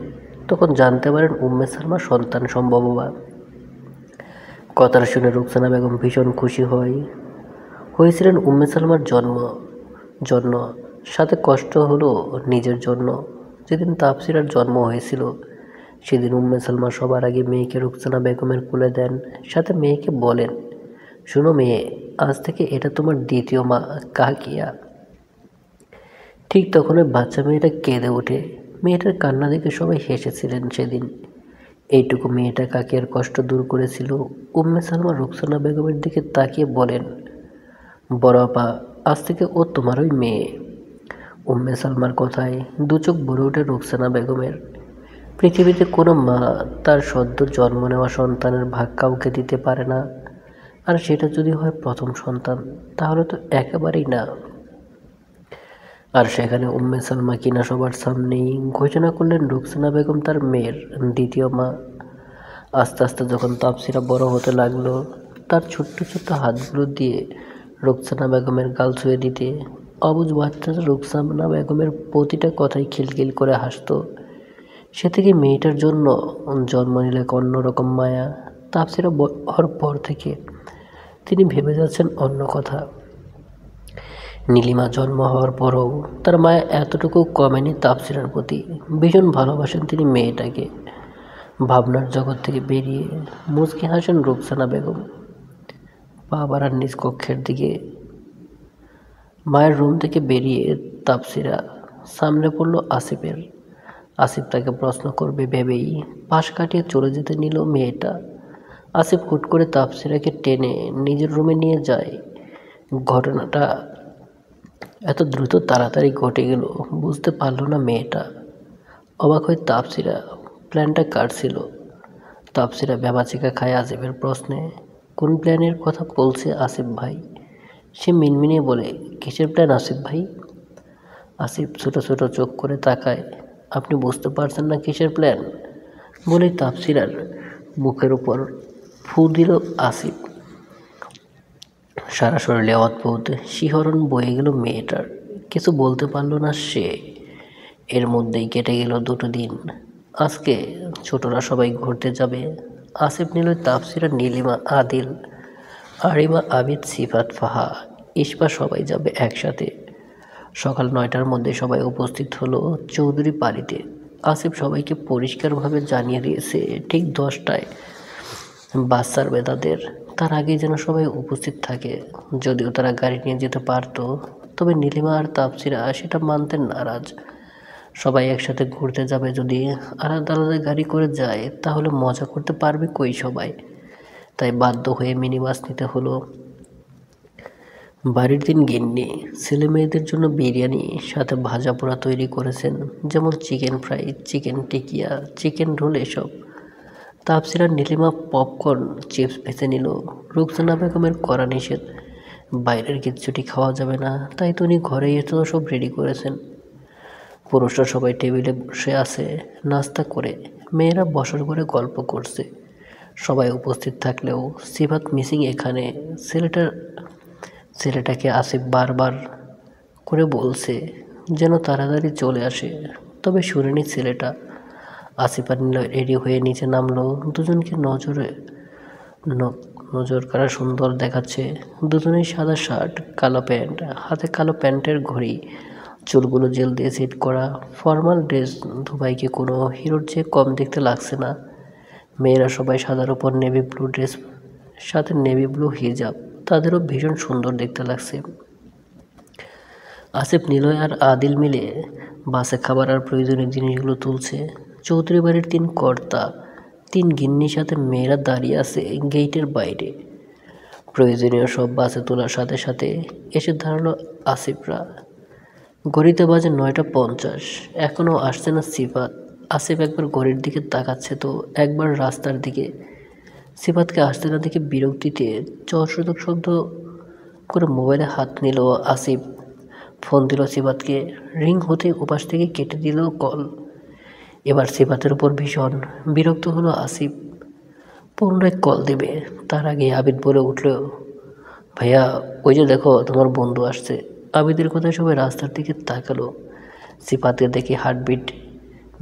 তখন জানতে পারেন উম্মে সালমা সন্তান সম্ভববা। কথাটা শুনে রুকসানা বেগম ভীষণ খুশি হয়েছিলেন উম্মে সালমার জন্য, সাথে কষ্ট হলো নিজের জন্য। যেদিন তাপসিরার জন্ম হয়েছিল সেদিন উম্মে সালমা সবার আগে মেয়েকে রুকসানা বেগমের কোলে দেন, সাথে মেয়েকে বলেন, শোনো মেয়ে, আজ থেকে এটা তোমার দ্বিতীয় মা কাকিয়া। ঠিক তখন ওই বাচ্চা মেয়েটা কেঁদে ওঠে। মেয়েটার কান্না দেখে সবাই হেসেছিলেন সেদিন। এইটুকু মেয়েটা কাকিয়ার কষ্ট দূর করেছিল। উম্মে সালমা রুকসানা বেগমের দিকে তাকিয়ে বলেন, বড় আপা, আজ থেকে ও তোমারই মেয়ে। উম্মে সালমার কথায় দু চোখ ভরে ওঠে রুকসানা বেগমের। পৃথিবীতে কোনো মা তার সদ্য জন্ম নেওয়া সন্তানের ভাগ কাউকে দিতে পারে না, আর সেটা যদি হয় প্রথম সন্তান, তাহলে তো একেবারেই না। আর সেখানে উম্মে সালমা কিনা সবার সামনেই ঘোষণা করলেন রুকসানা বেগম তার মেয়ের দ্বিতীয় মা। আস্তে আস্তে যখন তাপসিরা বড় হতে লাগলো, তার ছোট্ট ছোট্ট হাতগুলো দিয়ে রুকসানা বেগমের গাল ছুঁয়ে দিতে অবুঝ বাচ্চাটা রুকসানা বেগমের প্রতিটা কথাই খিলখিল করে হাসতো। সে থেকে মেয়েটার জন্য জন্ম নিলে এক অন্যরকম মায়া। তাপসিরা হওয়ার পর থেকে তিনি ভেবে যাচ্ছেন অন্য কথা। নীলিমা জন্ম হওয়ার পরও তার মায়া এতটুকু কমেনি তাপসিরার প্রতি। ভীষণ ভালোবাসেন তিনি মেয়েটাকে। ভাবনার জগৎ থেকে বেরিয়ে মুচকি হাসেন রুকসানা বেগম। পা বাড়ান নিজ কক্ষের দিকে। মায়ের রুম থেকে বেরিয়ে তাপসিরা সামনে পড়ল আসিফের। আসিফ তাকে প্রশ্ন করবে ভেবেই পাশ কাটিয়ে চলে যেতে নিল মেয়েটা। আসিফ হুট করে তাপসিরাকে টেনে নিজের রুমে নিয়ে যায়। ঘটনাটা এত দ্রুত তাড়াতাড়ি ঘটে গেল বুঝতে পারল না মেয়েটা। অবাক হয়ে তাপসিরা। প্ল্যানটা কার ছিল? তাপসিরা ভ্যাবাচিকা খায় আসিফের প্রশ্নে। কোন প্ল্যানের কথা বলছে আসিফ ভাই? সে মিনমিনিয়ে বলে, কিসের প্ল্যান আসিফ ভাই? আসিফ ছোটো ছোটো চোখ করে তাকায়। আপনি বুঝতে পারছেন না কিসের প্ল্যান? বলেই তাপসিরার বুকের উপর ফু দিল আসিফ। সারা শরীরে অদ্ভুত শিহরণ বয়ে গেল মেয়েটার। কিছু বলতে পারল না সে। এর মধ্যেই কেটে গেল 2 দিন। আজকে ছোটরা সবাই ঘুরতে যাবে। আসিফ নিল তাপসিরা, নীলিমা, আদিল, আরিমা, আবিদ, সিফাত, ফাহা, ইস্পা সবাই যাবে একসাথে। সকাল 9টার মধ্যে সবাই উপস্থিত হলো চৌধুরী বাড়িতে। আসিফ সবাইকে পরিষ্কারভাবে জানিয়ে দিয়েছে ঠিক 10টায় বাস ছাড়বে তাদের। তার আগেই যেন সবাই উপস্থিত থাকে। যদিও তারা গাড়ি নিয়ে যেতে পারত, তবে নীলিমা আর তাপসিরা সেটা মানতে নারাজ। সবাই একসাথে ঘুরতে যাবে, যদি আলাদা আলাদা গাড়ি করে যায় তাহলে মজা করতে পারবে কই সবাই। তাই বাধ্য হয়ে মিনি বাস নিতে হলো। বাড়ির 3 গিন্নি ছেলে মেয়েদের জন্য বিরিয়ানি সাথে ভাজা পোড়া তৈরি করেছেন, যেমন chicken fry, chicken tikia, chicken roll এসব। তাপসিরা নীলিমা পপকর্ন, চিপস বেছে নিল। রুকসানা বেগমের কড়া নিষেধ, বাইরের কিচ্ছুটি খাওয়া যাবে না, তাই তো উনি ঘরেই এসে সব রেডি করেছেন। পুরুষরা সবাই টেবিলে বসে আছে নাস্তা করে। মেয়েরা বসার ঘরে গল্প করছে। সবাই উপস্থিত থাকলেও সিফাত মিসিং এখানে। ছেলেটাকে আসিফ বারবার করে বলছে যেন তাড়াতাড়ি চলে আসে, তবে শুনেনি ছেলেটা। আসিফ আর নীলা রেডি হয়ে নিচে নামলো। দুজনকে নজর কাড়া সুন্দর দেখাচ্ছে। দুজনেই সাদা শার্ট, কালো প্যান্ট, হাতে কালো প্যান্টের ঘড়ি, চুলগুলো জেল দিয়ে সেট করা। ফর্মাল ড্রেস দুবাইকে কোনো হিরোর চেয়ে কম দেখতে লাগছে না। মেয়েরা সবাই সাদার উপর নেভি ব্লু ড্রেস, সাথে নেভি ব্লু হিজাব, তাদেরও ভীষণ সুন্দর দেখতে লাগছে। আসিফ, নিলয় আর আদিল মিলে বাসে খাবার আর প্রয়োজনীয় জিনিসগুলো তুলছে। চৌধুরী বাড়ির 3 কর্তা, 3 গিন্নির সাথে মেয়েরা দাঁড়িয়ে আছে গেইটের বাইরে। প্রয়োজনীয় সব বাসে তোলার সাথে সাথে এসে দাঁড়ালো আসিফরা। ঘড়িতে বাজে 9টা 50। এখনও আসছে না সিফাত। আসিফ একবার ঘড়ির দিকে তাকাচ্ছে তো একবার রাস্তার দিকে। সিফাতকে আসতে না দেখে বিরক্তিতে চড় শব্দ করে মোবাইলে হাত নিল আসিফ। ফোন দিল সিফাতকে। রিং হতে ওপাশ থেকে কেটে দিল কল। এবার সিফাতের উপর ভীষণ বিরক্ত হলো আসিফ। পুনরায় কল দেবে তার আগে আবিদ বলে উঠল, ভাইয়া ওই যে দেখো তোমার বন্ধু আসছে। আবিদের কথায় সবাই রাস্তার দিকে তাকালো। সিফাতকে দেখে হার্টবিট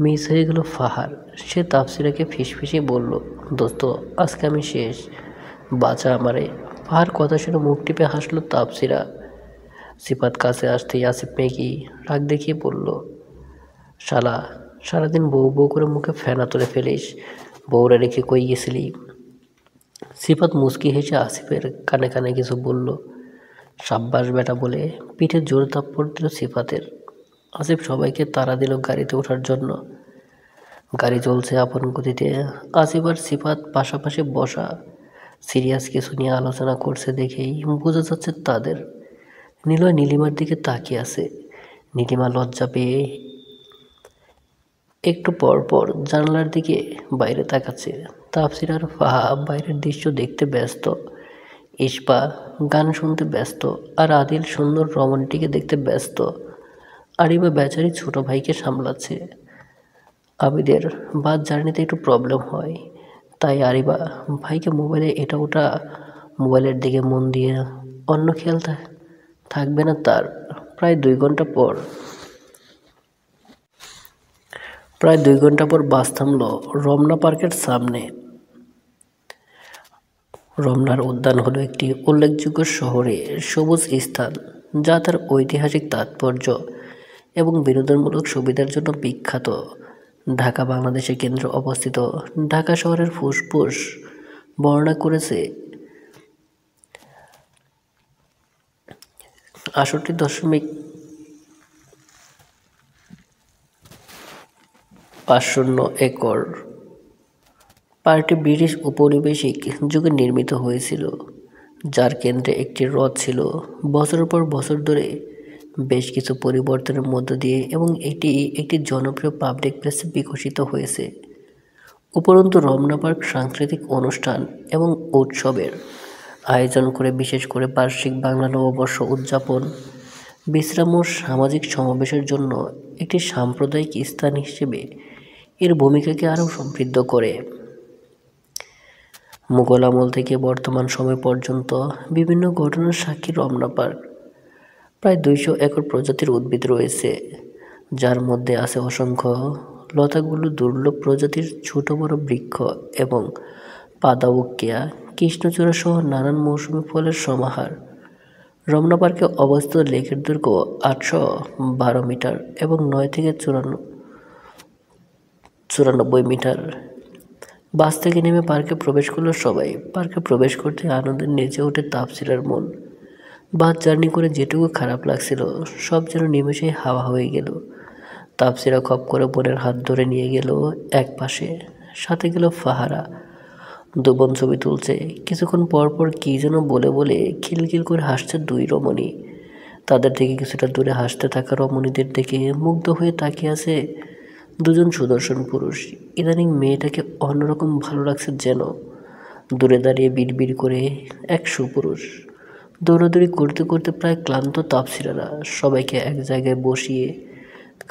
মিস হয়ে গেল ফাহার। সে তাপসিরাকে ফিসফিসিয়ে বলল, দোস্ত আজকে আমি শেষ, বাঁচা আমারে। ফাহার কথা শুনে মুখ টিপে হাসলো তাপসিরা। সিফাত কাছে আসতেই আসিফ মেকি রাগ দেখিয়ে বলল, শালা সারাদিন বউ বউ করে মুখে ফেনা তুলে ফেলিস, বউরা রেখে কই গেছিলি? সিফাত মুচকি হেসে আসিফের কানে কানে কিছু বলল। সাব্বাস বেটা বলে পিঠে জোর থাপ্পড় দিল সিফাতের। আসিফ সবাইকে তাড়া দিল গাড়িতে ওঠার জন্য। গাড়ি চলছে আপন গতিতে। আসিফ আর সিফাত পাশাপাশি বসা, সিরিয়াস কিছু নিয়ে আলোচনা করছে দেখেই বোঝা যাচ্ছে তাদের। নিলয় নীলিমার দিকে তাকিয়ে আছে। নীলিমা লজ্জা পেয়ে একটু পর পর জানালার দিকে বাইরে তাকাচ্ছে। তাফসির আর ফাহা বাইরের দৃশ্য দেখতে ব্যস্ত, ইস্পা গান শুনতে ব্যস্ত, আর আদিল সুন্দর রমণীটিকে দেখতে ব্যস্ত। আরিবা বেচারি ছোট ভাইকে সামলাচ্ছে। আবিদের বাস জার্নিতে একটু প্রবলেম হয়, তাই আরিবা ভাইকে মোবাইলে এটা ওটা মোবাইলের দিকে মন দিয়ে অন্য খেয়াল থাকবে না তার। প্রায় 2 ঘন্টা পর বাস থামল রমনা পার্কের সামনে। রমনার উদ্যান হলো একটি উল্লেখযোগ্য শহরে সবুজ স্থান, যা তার ঐতিহাসিক তাৎপর্য এবং বিনোদনমূলক সুবিধার জন্য বিখ্যাত। ঢাকা বাংলাদেশের কেন্দ্রে অবস্থিত ঢাকা শহরের ফুসফুস বর্ণনা করেছে 68.50 একর। পার্কটি ব্রিটিশ উপনিবেশিক যুগে নির্মিত হয়েছিল, যার কেন্দ্রে একটি হ্রদ ছিল। বছরের পর বছর ধরে বেশ কিছু পরিবর্তনের মধ্য দিয়ে এবং এটি একটি জনপ্রিয় পাবলিক প্লেসে বিকশিত হয়েছে। উপরন্তু রমনা পার্ক সাংস্কৃতিক অনুষ্ঠান এবং উৎসবের আয়োজন করে, বিশেষ করে বার্ষিক বাংলা নববর্ষ উদযাপন, বিশ্রাম ও সামাজিক সমাবেশের জন্য একটি সাম্প্রদায়িক স্থান হিসেবে এর ভূমিকাকে আরও সমৃদ্ধ করে। মুঘল আমল থেকে বর্তমান সময় পর্যন্ত বিভিন্ন ঘটনার সাক্ষী রমনা পার্ক। প্রায় 200 একর প্রজাতির উদ্ভিদ রয়েছে, যার মধ্যে আছে অসংখ্য লতাগুলো, দুর্লভ প্রজাতির ছোট বড় বৃক্ষ এবং পাদাউকিয়া, কৃষ্ণচূড়া সহ নানান মৌসুমী ফলের সমাহার। রমনা পার্কে অবস্থিত লেকের দৈর্ঘ্য 812 মিটার এবং 9 থেকে 94 মিটার। বাস থেকে নেমে পার্কে প্রবেশ করলো সবাই। পার্কে প্রবেশ করতে আনন্দে নেচে ওঠে তাফসিরার মন। বাস জার্নি করে যেটুকু খারাপ লাগছিল সব যেন নিমেষেই হাওয়া হয়ে গেল। তাফসিরা খপ করে বোনের হাত ধরে নিয়ে গেল এক পাশে, সাথে গেল ফাহারা। 2 বোন ছবি তুলছে। কিছুক্ষণ পর পর কী যেন বলে বলে খিলখিল করে হাসছে 2 রমণী। তাদের থেকে কিছুটা দূরে হাসতে থাকা রমণীদের দিকে মুগ্ধ হয়ে তাকিয়ে আছে 2জন সুদর্শন পুরুষ। ইদানিং মেয়েটাকে অন্যরকম ভালো লাগছে যেন। দূরে দাঁড়িয়ে বিড়বিড় করে এক সুপুরুষ। দৌড়াদৌড়ি করতে করতে প্রায় ক্লান্ত তাফসিরারা সবাইকে এক জায়গায় বসিয়ে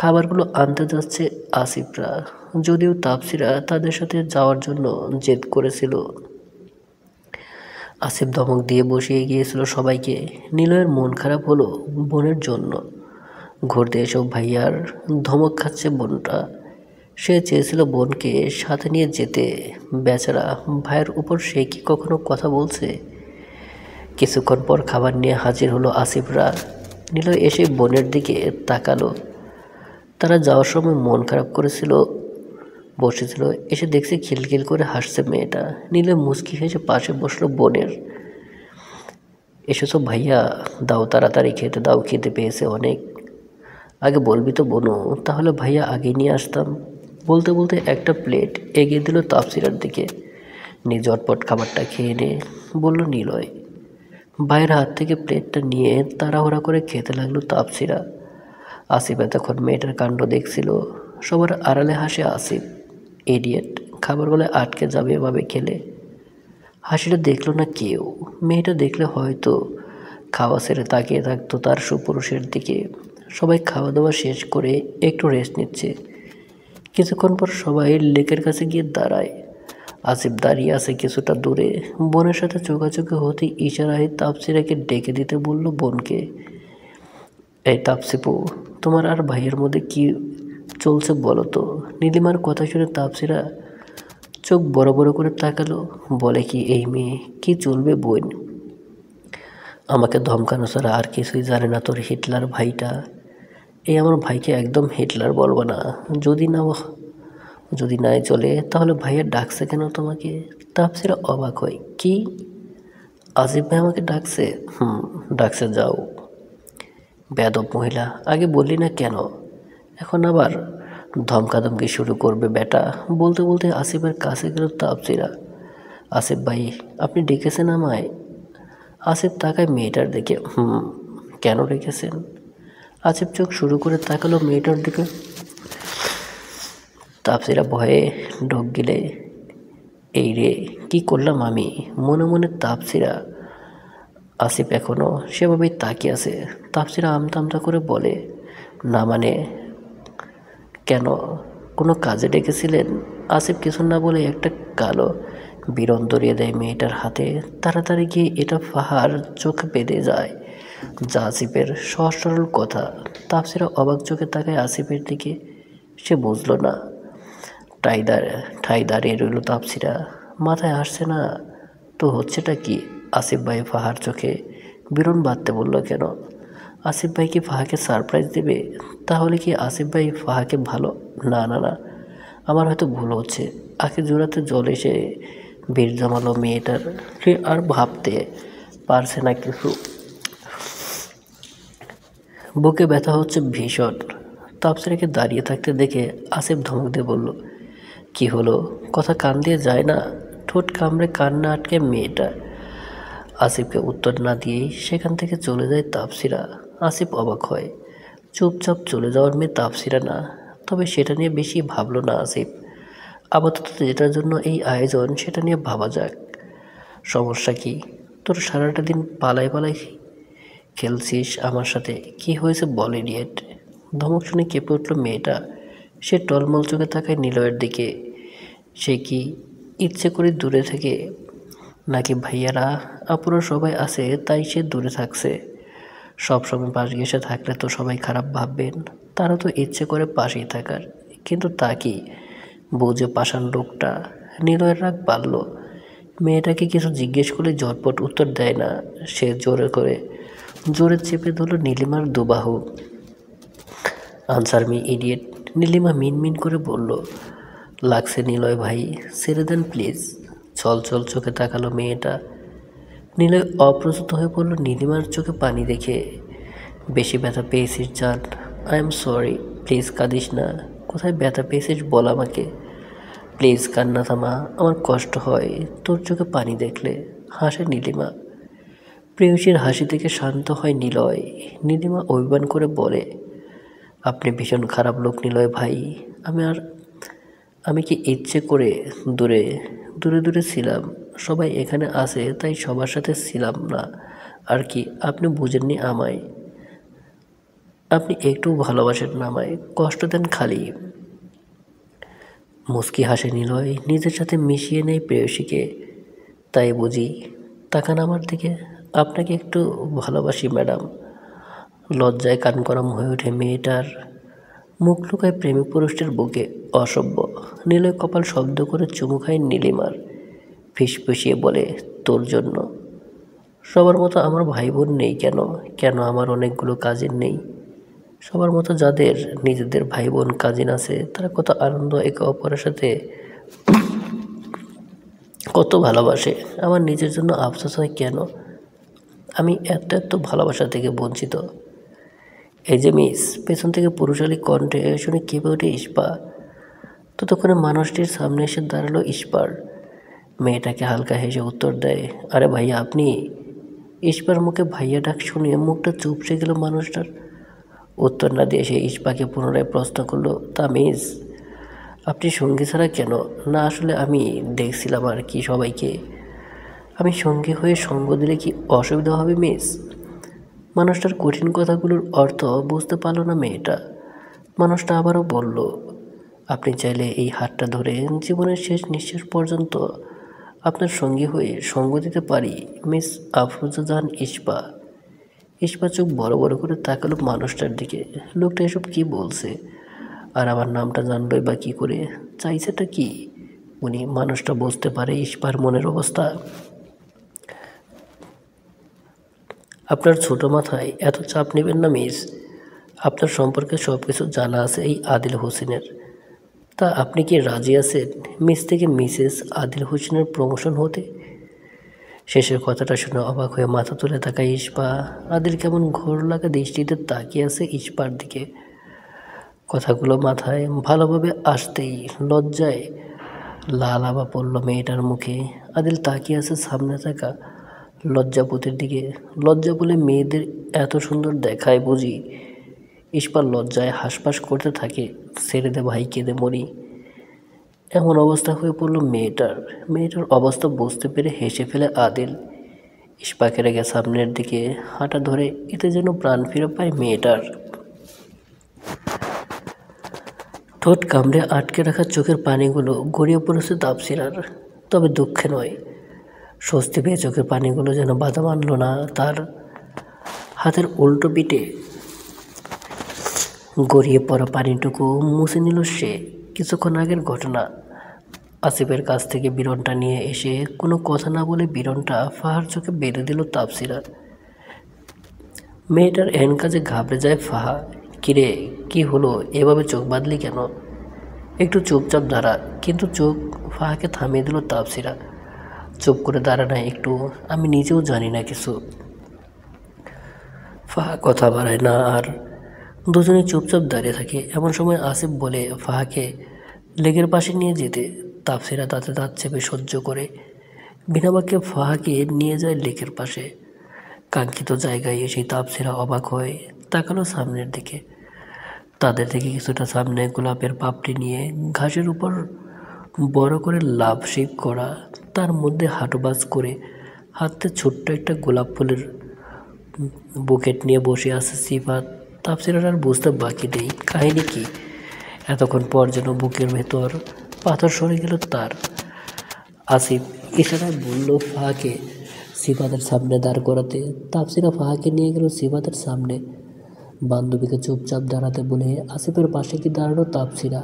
খাবারগুলো আনতে যাচ্ছে আসিফরা, যদিও তাফসিরা তাদের সাথে যাওয়ার জন্য জেদ করেছিল। আসিফ ধমক দিয়ে বসিয়ে গিয়েছিল সবাইকে। নিলয়ের মন খারাপ হলো বোনের জন্য। ঘুরতে এসব ভাইয়ার ধমক খাচ্ছে বোনটা। সে চেয়েছিল বোনকে সাথে নিয়ে যেতে। বেচারা ভাইয়ের উপর সে কি কখনো কথা বলছে? কিছুক্ষণ পর খাবার নিয়ে হাজির হলো আসিফরা। নিলয় এসে বোনের দিকে তাকালো। তারা যাওয়ার সময় মন খারাপ করেছিল বসেছিল, এসে দেখছে খিলখিল করে হাসছে মেয়েটা। নিলয় মুচকি হেসে পাশে বসলো বোনের। এসেছো ভাইয়া, দাও তাড়াতাড়ি খেতে দাও, খেতে পেয়েছে অনেক। আগে বলবি তো বোনু, তাহলে ভাইয়া আগে নিয়ে আসতাম। বলতে বলতে একটা প্লেট এগিয়ে দিল তাফসিরার দিকে। নিয়ে ঝটপট খাবারটা খেয়ে নে, বলল নিলয়। ভাইয়ের হাত থেকে প্লেটটা নিয়ে তাড়াহুড়া করে খেতে লাগলো তাফসিরা। আসিফ এতক্ষণ মেয়েটার কাণ্ড দেখছিল। সবার আড়ালে হাসে আসিফ। ইডিয়েট, খাবারগুলো আটকে যাবে এভাবে খেলে। হাসিটা দেখলো না কেউ। মেয়েটা দেখলে হয়তো খাওয়া ছেড়ে তাকিয়ে থাকতো তার সুপুরুষের দিকে। সবাই খাওয়া দাওয়া শেষ করে একটু রেস্ট নিচ্ছে। কিছুক্ষণ পর সবাই লেকের কাছে গিয়ে দাঁড়ায়। আসিফ দাঁড়িয়ে আছে কিছুটা দূরে। বোনের সাথে চোখাচোখি হতেই ইশারায় তাফসিরাকে ডেকে দিতে বলল বোনকে। এই তাপসিপু, তোমার আর ভাইয়ের মধ্যে কি চলছে বলো তো? নীলিমার কথা শুনে তাপসিরা চোখ বড় বড় করে তাকালো। বলে কি এই মেয়ে, কি চলবে বোন? আমাকে ধমকানো ছাড়া আর কিছুই জানে না তোর হিটলার ভাইটা। এই আমার ভাইকে একদম হিটলার বলবো না। যদি নাই চলে তাহলে ভাইয়া ডাকছে কেন তোমাকে? তাপসিরা অবাক হয়। কি, আসিফ ভাই আমাকে ডাকছে? ডাকছে, যাও। বেয়াদব মহিলা, আগে বললি না কেন? এখন আবার ধমকাধমকি শুরু করবে বেটা। বলতে বলতে আসিফের কাছে গেল তাপসিরা। আসিফ ভাই, আপনি ডেকেছেন আমায়? আসিফ তাকায় মেয়েটার দিকে। কেন ডেকেছেন? আসিফ চোখ শুরু করে তাকালো মেয়েটার দিকে। তাপসিরা ভয়ে ঢোক গেলে, এই রে কি করলাম আমি, মনে মনে তাপসিরা। আসিফ এখনও সেভাবেই তাকিয়ে আছে। তাপসিরা আমতা আমতা করে বলে, না মানে কেন, কোনো কাজে ডেকেছিলেন? আসিফ কিছু না বলে একটা কালো বিরন ধরিয়ে দেয় মেয়েটার হাতে। তাড়াতাড়ি গিয়ে এটা ফাহার চোখ বেঁধে যায়, যা আসিফের সহজ সরল কথা। তাপসিরা অবাক চোখে তাকায় আসিফের দিকে। সে বুঝল না। ঠাই দাঁড়িয়ে রইল তাপসিরা। মাথায় আসছে না তো হচ্ছেটা কি। আসিফ ভাই ফাহার চোখে বিরন বাঁধতে বলল কেন? আসিফ ভাই কি ফাহাকে সারপ্রাইজ দেবে? তাহলে কি আসিফ ভাই ফাহাকে ভালো? না না না, আমার হয়তো ভুল হচ্ছে। আঁখি জোড়াতে জল এসে ভিড় জমালো মেয়েটার। সে আর ভাবতে পারছে না কিছু। বুকে ব্যথা হচ্ছে ভীষণ। তাপসিরাকে দাঁড়িয়ে থাকতে দেখে আসিফ ধমক দিয়ে বলল, কি হলো? কথা কান দিয়ে যায় না? ঠোঁট কামড়ে কান্না আটকে মেয়েটা। আসিফকে উত্তর না দিয়েই সেখান থেকে চলে যায় তাপসিরা। আসিফ অবাক হয়। চুপচাপ চলে যাওয়ার মেয়ে তাপসিরা না। তবে সেটা নিয়ে বেশি ভাবল না আসিফ। আপাতত যেটার জন্য এই আয়োজন সেটা নিয়ে ভাবা যাক। সমস্যা কি? তোর সারাটা দিন পালাই পালাই খেলছিস আমার সাথে, কি হয়েছে বল ইডিয়েট। ধমক শুনে কেঁপে উঠল মেয়েটা। সে টলমল চোখে তাকায় নিলয়ের দিকে। সে কি ইচ্ছে করে দূরে থেকে, নাকি ভাইয়ারা আপুরা সবাই আছে তাই সে দূরে থাকছে? সবসময় পাশ ঘেঁষে থাকলে তো সবাই খারাপ ভাববেন। তারা তো ইচ্ছে করে পাশেই থাকার। কিন্তু তা কি বুঝে পাষাণ লোকটা। নিলয়ের রাগ বাড়ল। মেয়েটাকে কিছু জিজ্ঞেস করলে ঝটপট উত্তর দেয় না। সে জোরে চেপে ধরল নীলিমার দুবাহু। আনসার মি ইডিয়েট, নীলিমা মিনমিন করে বলল। লাগছে নিলয় ভাই, ছেড়ে দেন প্লিজ। ছল ছল চোখে তাকালো মেয়েটা। নিলয় অপ্রস্তুত হয়ে পড়ল নীলিমার চোখে পানি দেখে। বেশি ব্যথা পেয়েছিস জান? আই এম সরি, প্লিজ কাঁদিস না। কোথায় ব্যথা পেয়েছিস বল আমাকে। প্লিজ কান্না থামা, আমার কষ্ট হয় তোর চোখে পানি দেখলে। হাসে নীলিমা। প্রেয়সীর হাসি থেকে শান্ত হয় নিলয়। নীলিমা অভিমান করে বলে, আপনি ভীষণ খারাপ লোক নিলয় ভাই। আমি কি ইচ্ছে করে দূরে দূরে দূরে ছিলাম? সবাই এখানে আছে তাই সবার সাথে ছিলাম না আর কি। আপনি বুঝেননি আমায়। আপনি একটু ভালোবাসেন না আমায়, কষ্ট দেন খালি। মুচকি হাসে নিলয়, নিজের সাথে মিশিয়ে নেয় প্রেয়সীকে। তাই বুঝি? তাকান আমার দিকে। আপনাকে একটু ভালোবাসি ম্যাডাম। লজ্জায় কান গরম হয়ে ওঠে মেয়েটার। মুখ লুকায় প্রেমিক পুরুষটির বুকে। অসভ্য। নিলয় কপাল শব্দ করে চুমু খায় নীলিমার। ফিসফিসিয়ে বলে, তোর জন্য। সবার মতো আমার ভাই বোন নেই কেন? কেন আমার অনেকগুলো কাজিন নেই? সবার মতো যাদের নিজেদের ভাই বোন কাজিন আছে তারা কত আনন্দ একে অপরের সাথে, কত ভালোবাসে। আমার নিজের জন্য আফসোস হয় কেন? আমি এত এত ভালোবাসা থেকে বঞ্চিত। এই যে মিস, পেছন থেকে পুরুষালী কণ্ঠে শুনে কেঁপে ওঠে ইস্পা। ততক্ষণে মানুষটির সামনে এসে দাঁড়ালো ইস্পার। মেয়েটাকে হালকা হেসে উত্তর দেয়, আরে ভাইয়া আপনি? ইস্পার মুখে ভাইয়া ডাক শুনে মুখটা চুপসে গেল মানুষটার। উত্তর না দিয়ে সে ইস্পাকে পুনরায় প্রশ্ন করলো, তা মিস আপনি সঙ্গী ছাড়া কেন? না আসলে আমি দেখছিলাম আর কি সবাইকে। আমি সঙ্গী হয়ে সঙ্গ দিলে কি অসুবিধা হবে মিস? মানুষটার কঠিন কথাগুলোর অর্থ বুঝতে পারল না মেয়েটা। মানুষটা আবারও বলল, আপনি চাইলে এই হাতটা ধরে জীবনের শেষ নিঃশ্বাস পর্যন্ত আপনার সঙ্গী হয়ে সঙ্গ দিতে পারি মিস আফরোজা জান ইস্পা। ইস্পা চোখ বড় বড় করে তাকালো মানুষটার দিকে। লোকটা এসব কি বলছে? আর আমার নামটা জানলই বা কী করে? চাইছেটা কি উনি? মানুষটা বুঝতে পারে ইস্পার মনের অবস্থা। আপনার ছোট মাথায় এত চাপ নেবেন না মিস। আপনার সম্পর্কে সব কিছু জানা আছে এই আদিল হোসেনের। তা আপনি কি রাজি আছেন মিস থেকে মিসেস আদিল হোসেনের প্রমোশন হতে? শেষের কথাটা শুনে অবাক হয়ে মাথা তুলে তাকায় ইস্পা। আদিল কেমন ঘোর লাগা দৃষ্টিতে তাকিয়ে আছে ইস্পার দিকে। কথাগুলো মাথায় ভালোভাবে আসতেই লজ্জায় লাল আভা পড়ল মেয়েটার মুখে। আদিল তাকিয়ে আছে সামনে থাকা লজ্জাপতির দিকে। লজ্জা বলে মেয়েদের এত সুন্দর দেখায় বুঝি? ইস্পার লজ্জায় হাঁসফাঁস করতে থাকে, ছেড়ে দে ভাই, কেঁদে মরি। এমন অবস্থা হয়ে পড়ল মেয়েটার অবস্থা বুঝতে পেরে হেসে ফেলে আদিল। ইস্পাকে রেখে সামনের দিকে হাঁটা ধরে এতে যেন প্রাণ ফিরে পায় মেয়েটার। ঠোঁট কামড়ে আটকে রাখা চোখের পানিগুলো গড়িয়ে পড়েছে তাপসিরার, তবে দুঃখে নয়, স্বস্তি পেয়ে চোখের পানিগুলো যেন বাধা মানল না তার। হাতের উল্টো পিঠে গড়িয়ে পড়া পানিটুকু মুছে নিল সে। কিছুক্ষণ আগের ঘটনা, আসিফের কাছ থেকে বিরনটা নিয়ে এসে কোনো কথা না বলে বিরনটা ফাহার চোখে বেঁধে দিল তাপসিরা। মেয়েটার এহেন কাজে ঘাবড়ে যায় ফাহা। কিরে, কি হলো, এভাবে চোখ বাঁধলি কেন? একটু চুপচাপ দাঁড়া। কিন্তু চোখ ফাহাকে থামিয়ে দিল তাপসিরা। চুপ করে দাঁড়া না একটু, আমি নিজেও জানি না কিছু। ফাহা কথা বাড়ায় না আর। দুজনে চুপচাপ দাঁড়িয়ে থাকে। এমন সময় আসিফ বলে ফাহাকে লেগের পাশে নিয়ে যেতে। তাপসিরা তাতে দাঁত চেপে সহ্য করে বিনা বাক্যে ফাহাকে নিয়ে যায় লেকের পাশে। কাঙ্ক্ষিত জায়গায় এসে তাপসিরা অবাক হয়ে তাকালো সামনের দিকে। তাদের থেকে কিছুটা সামনে গোলাপের পাপড়ি নিয়ে ঘাসের উপর বড় করে লাভ শেপ করা, তার মধ্যে হাঁটুবাজ করে হাতে ছোট্ট একটা গোলাপ ফুলের বুকেট নিয়ে বসে আছে সিফাত। তাপসিরার আর বুঝতে বাকি নেই কাহিনী কি। এতক্ষণ পর যেন বুকের ভেতর পাথর সরে গেল তার। আসিফ ইশারায় বলল ফাহাকে সিফাতের সামনে দাঁড় করাতে। তাপসিরা ফাহাকে নিয়ে গেল সিফাতের সামনে। বান্ধবীকে চুপচাপ দাঁড়াতে বলে আসিফের পাশে কি দাঁড়ানো তাপসিরা।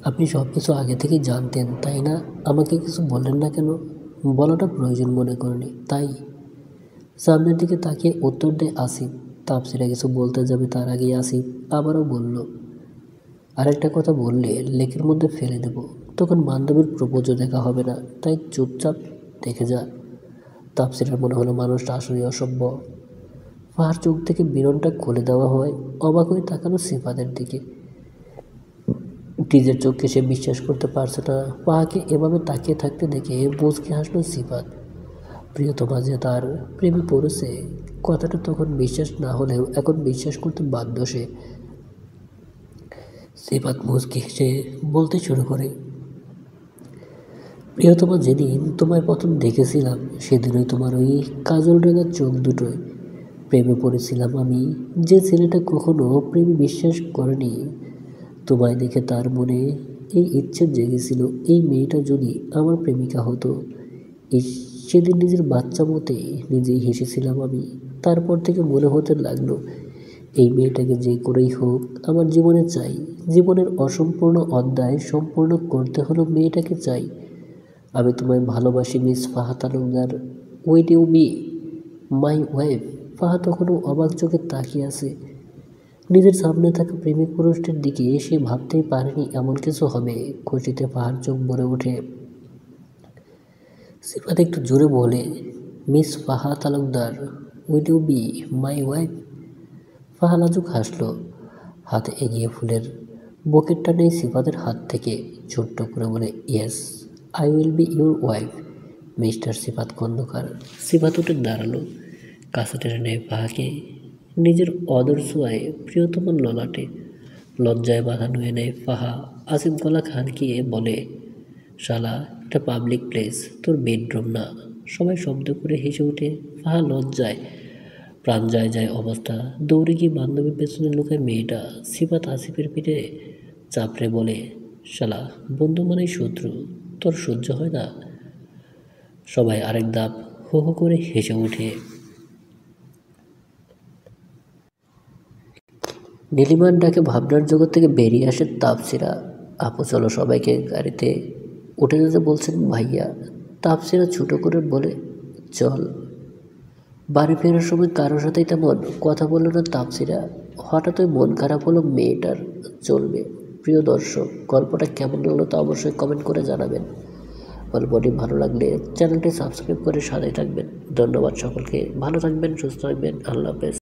আপনি সব কিছু আগে থেকেই জানতেন তাই না? আমাকে কিছু বললেন না কেন? বলাটা প্রয়োজন মনে করেনি তাই? সামনের দিকে তাকিয়ে উত্তর দেয় আসিফ। তাপসিরা কিছু বলতে যাবে তার আগেই আসিফ আবারও বলল, আরেকটা কথা বললে লেকের মধ্যে ফেলে দেব, তখন বান্ধবীর প্রপোজও দেখা হবে না, তাই চুপচাপ দেখে যা। তাপসিরার মনে হলো মানুষটা আসলে অসভ্য। ফাহার চোখ থেকে বিরনটা খুলে দেওয়া হয়। অবাক হয়ে তাকালো সিফাতের দিকে। নিজের চোখকে সে বিশ্বাস করতে পারছে না। ফাহাকে এভাবে তাকিয়ে থাকতে দেখে মুচকি হাসলো সিফাত। প্রিয়তমা যে তার প্রেমে পড়েছে, কথাটা তখন বিশ্বাস না হলেও এখন বিশ্বাস করতে বাধ্য সে। সিফাত মুচকি হেসে বলতে শুরু করে, প্রিয়তমা, যেদিন তোমায় প্রথম দেখেছিলাম সেদিনই তোমার ওই কাজল রাঙা চোখ দুটোয় প্রেমে পড়েছিলাম আমি। যে ছেলেটা কখনো প্রেমে বিশ্বাস করেনি, তোমায় দেখে তার মনে এই ইচ্ছে জেগেছিল, এই মেয়েটা যদি আমার প্রেমিকা হতো। সেদিন নিজের বাচ্চা মতে নিজেই হেসেছিলাম আমি। তারপর থেকে মনে হতে লাগলো এই মেয়েটাকে যে করেই হোক আমার জীবনে চাই। জীবনের অসম্পূর্ণ অধ্যায় সম্পূর্ণ করতে হলো মেয়েটাকে চাই। আমি তোমায় ভালোবাসি miss Faha Talukdar. Will you be my wife? Faha তখনও অবাক চোখে তাকিয়ে আছে। নিজের সামনে থাকা প্রেমিক পুরুষটির দিকে সে ভাবতেই পারেনি এমন কিছু হবে। খুশিতে ফাহার চোখ ভরে ওঠে। সিফাত একটু জোরে বলে, miss Faha Talukdar, will you be my wife? Faha লাজুক হাসল। হাতে এগিয়ে ফুলের বুকেটটা নেই সিফাতের হাত থেকে। ছোট্ট করে বলে, yes, I will be your wife, mister Sifat Khandakar. Sifat উঠে দাঁড়ালো, কাছে টেনে নেয় ফাহাকে নিজের অদর ছোঁয়ায় প্রিয়তমার ললাটে। লজ্জায় মাথা নুয়ে নেয় ফাহা। আসিফ গলা খানকিয়ে বলে, শালা, এটা পাবলিক প্লেস, তোর বেডরুম না। সবাই শব্দ করে হেসে ওঠে। ফাহা লজ্জায় প্রাণ যায় যায় অবস্থা। দৌড়ে গিয়ে বান্ধবীর পেছনে লুকায় মেয়েটা। সিফাত আসিফের পিঠে চাপড়ে বলে, শালা, বন্ধু মানেই শত্রু, তোর সহ্য হয় না? সবাই আরেক ধাপ হো হো করে হেসে ওঠে। নীলিমার ডাকে ভাবনার জগৎ থেকে বেরিয়ে আসে তাপসিরা। আপু চলো, সবাইকে গাড়িতে উঠে যেতে বলছেন ভাইয়া। তাপসিরা ছোটো করে বলে, চল। বাড়ি ফেরার সময় কারোর সাথেই তেমন কথা বলল না তাপসিরা। হঠাৎই মন খারাপ হলো মেয়েটার। চলবে। প্রিয় দর্শক, গল্পটা কেমন লাগলো তা অবশ্যই কমেন্ট করে জানাবেন। গল্পটি ভালো লাগলে চ্যানেলটি সাবস্ক্রাইব করে সাথে থাকবেন। ধন্যবাদ সকলকে। ভালো থাকবেন, সুস্থ থাকবেন। আল্লাহ হাফেজ।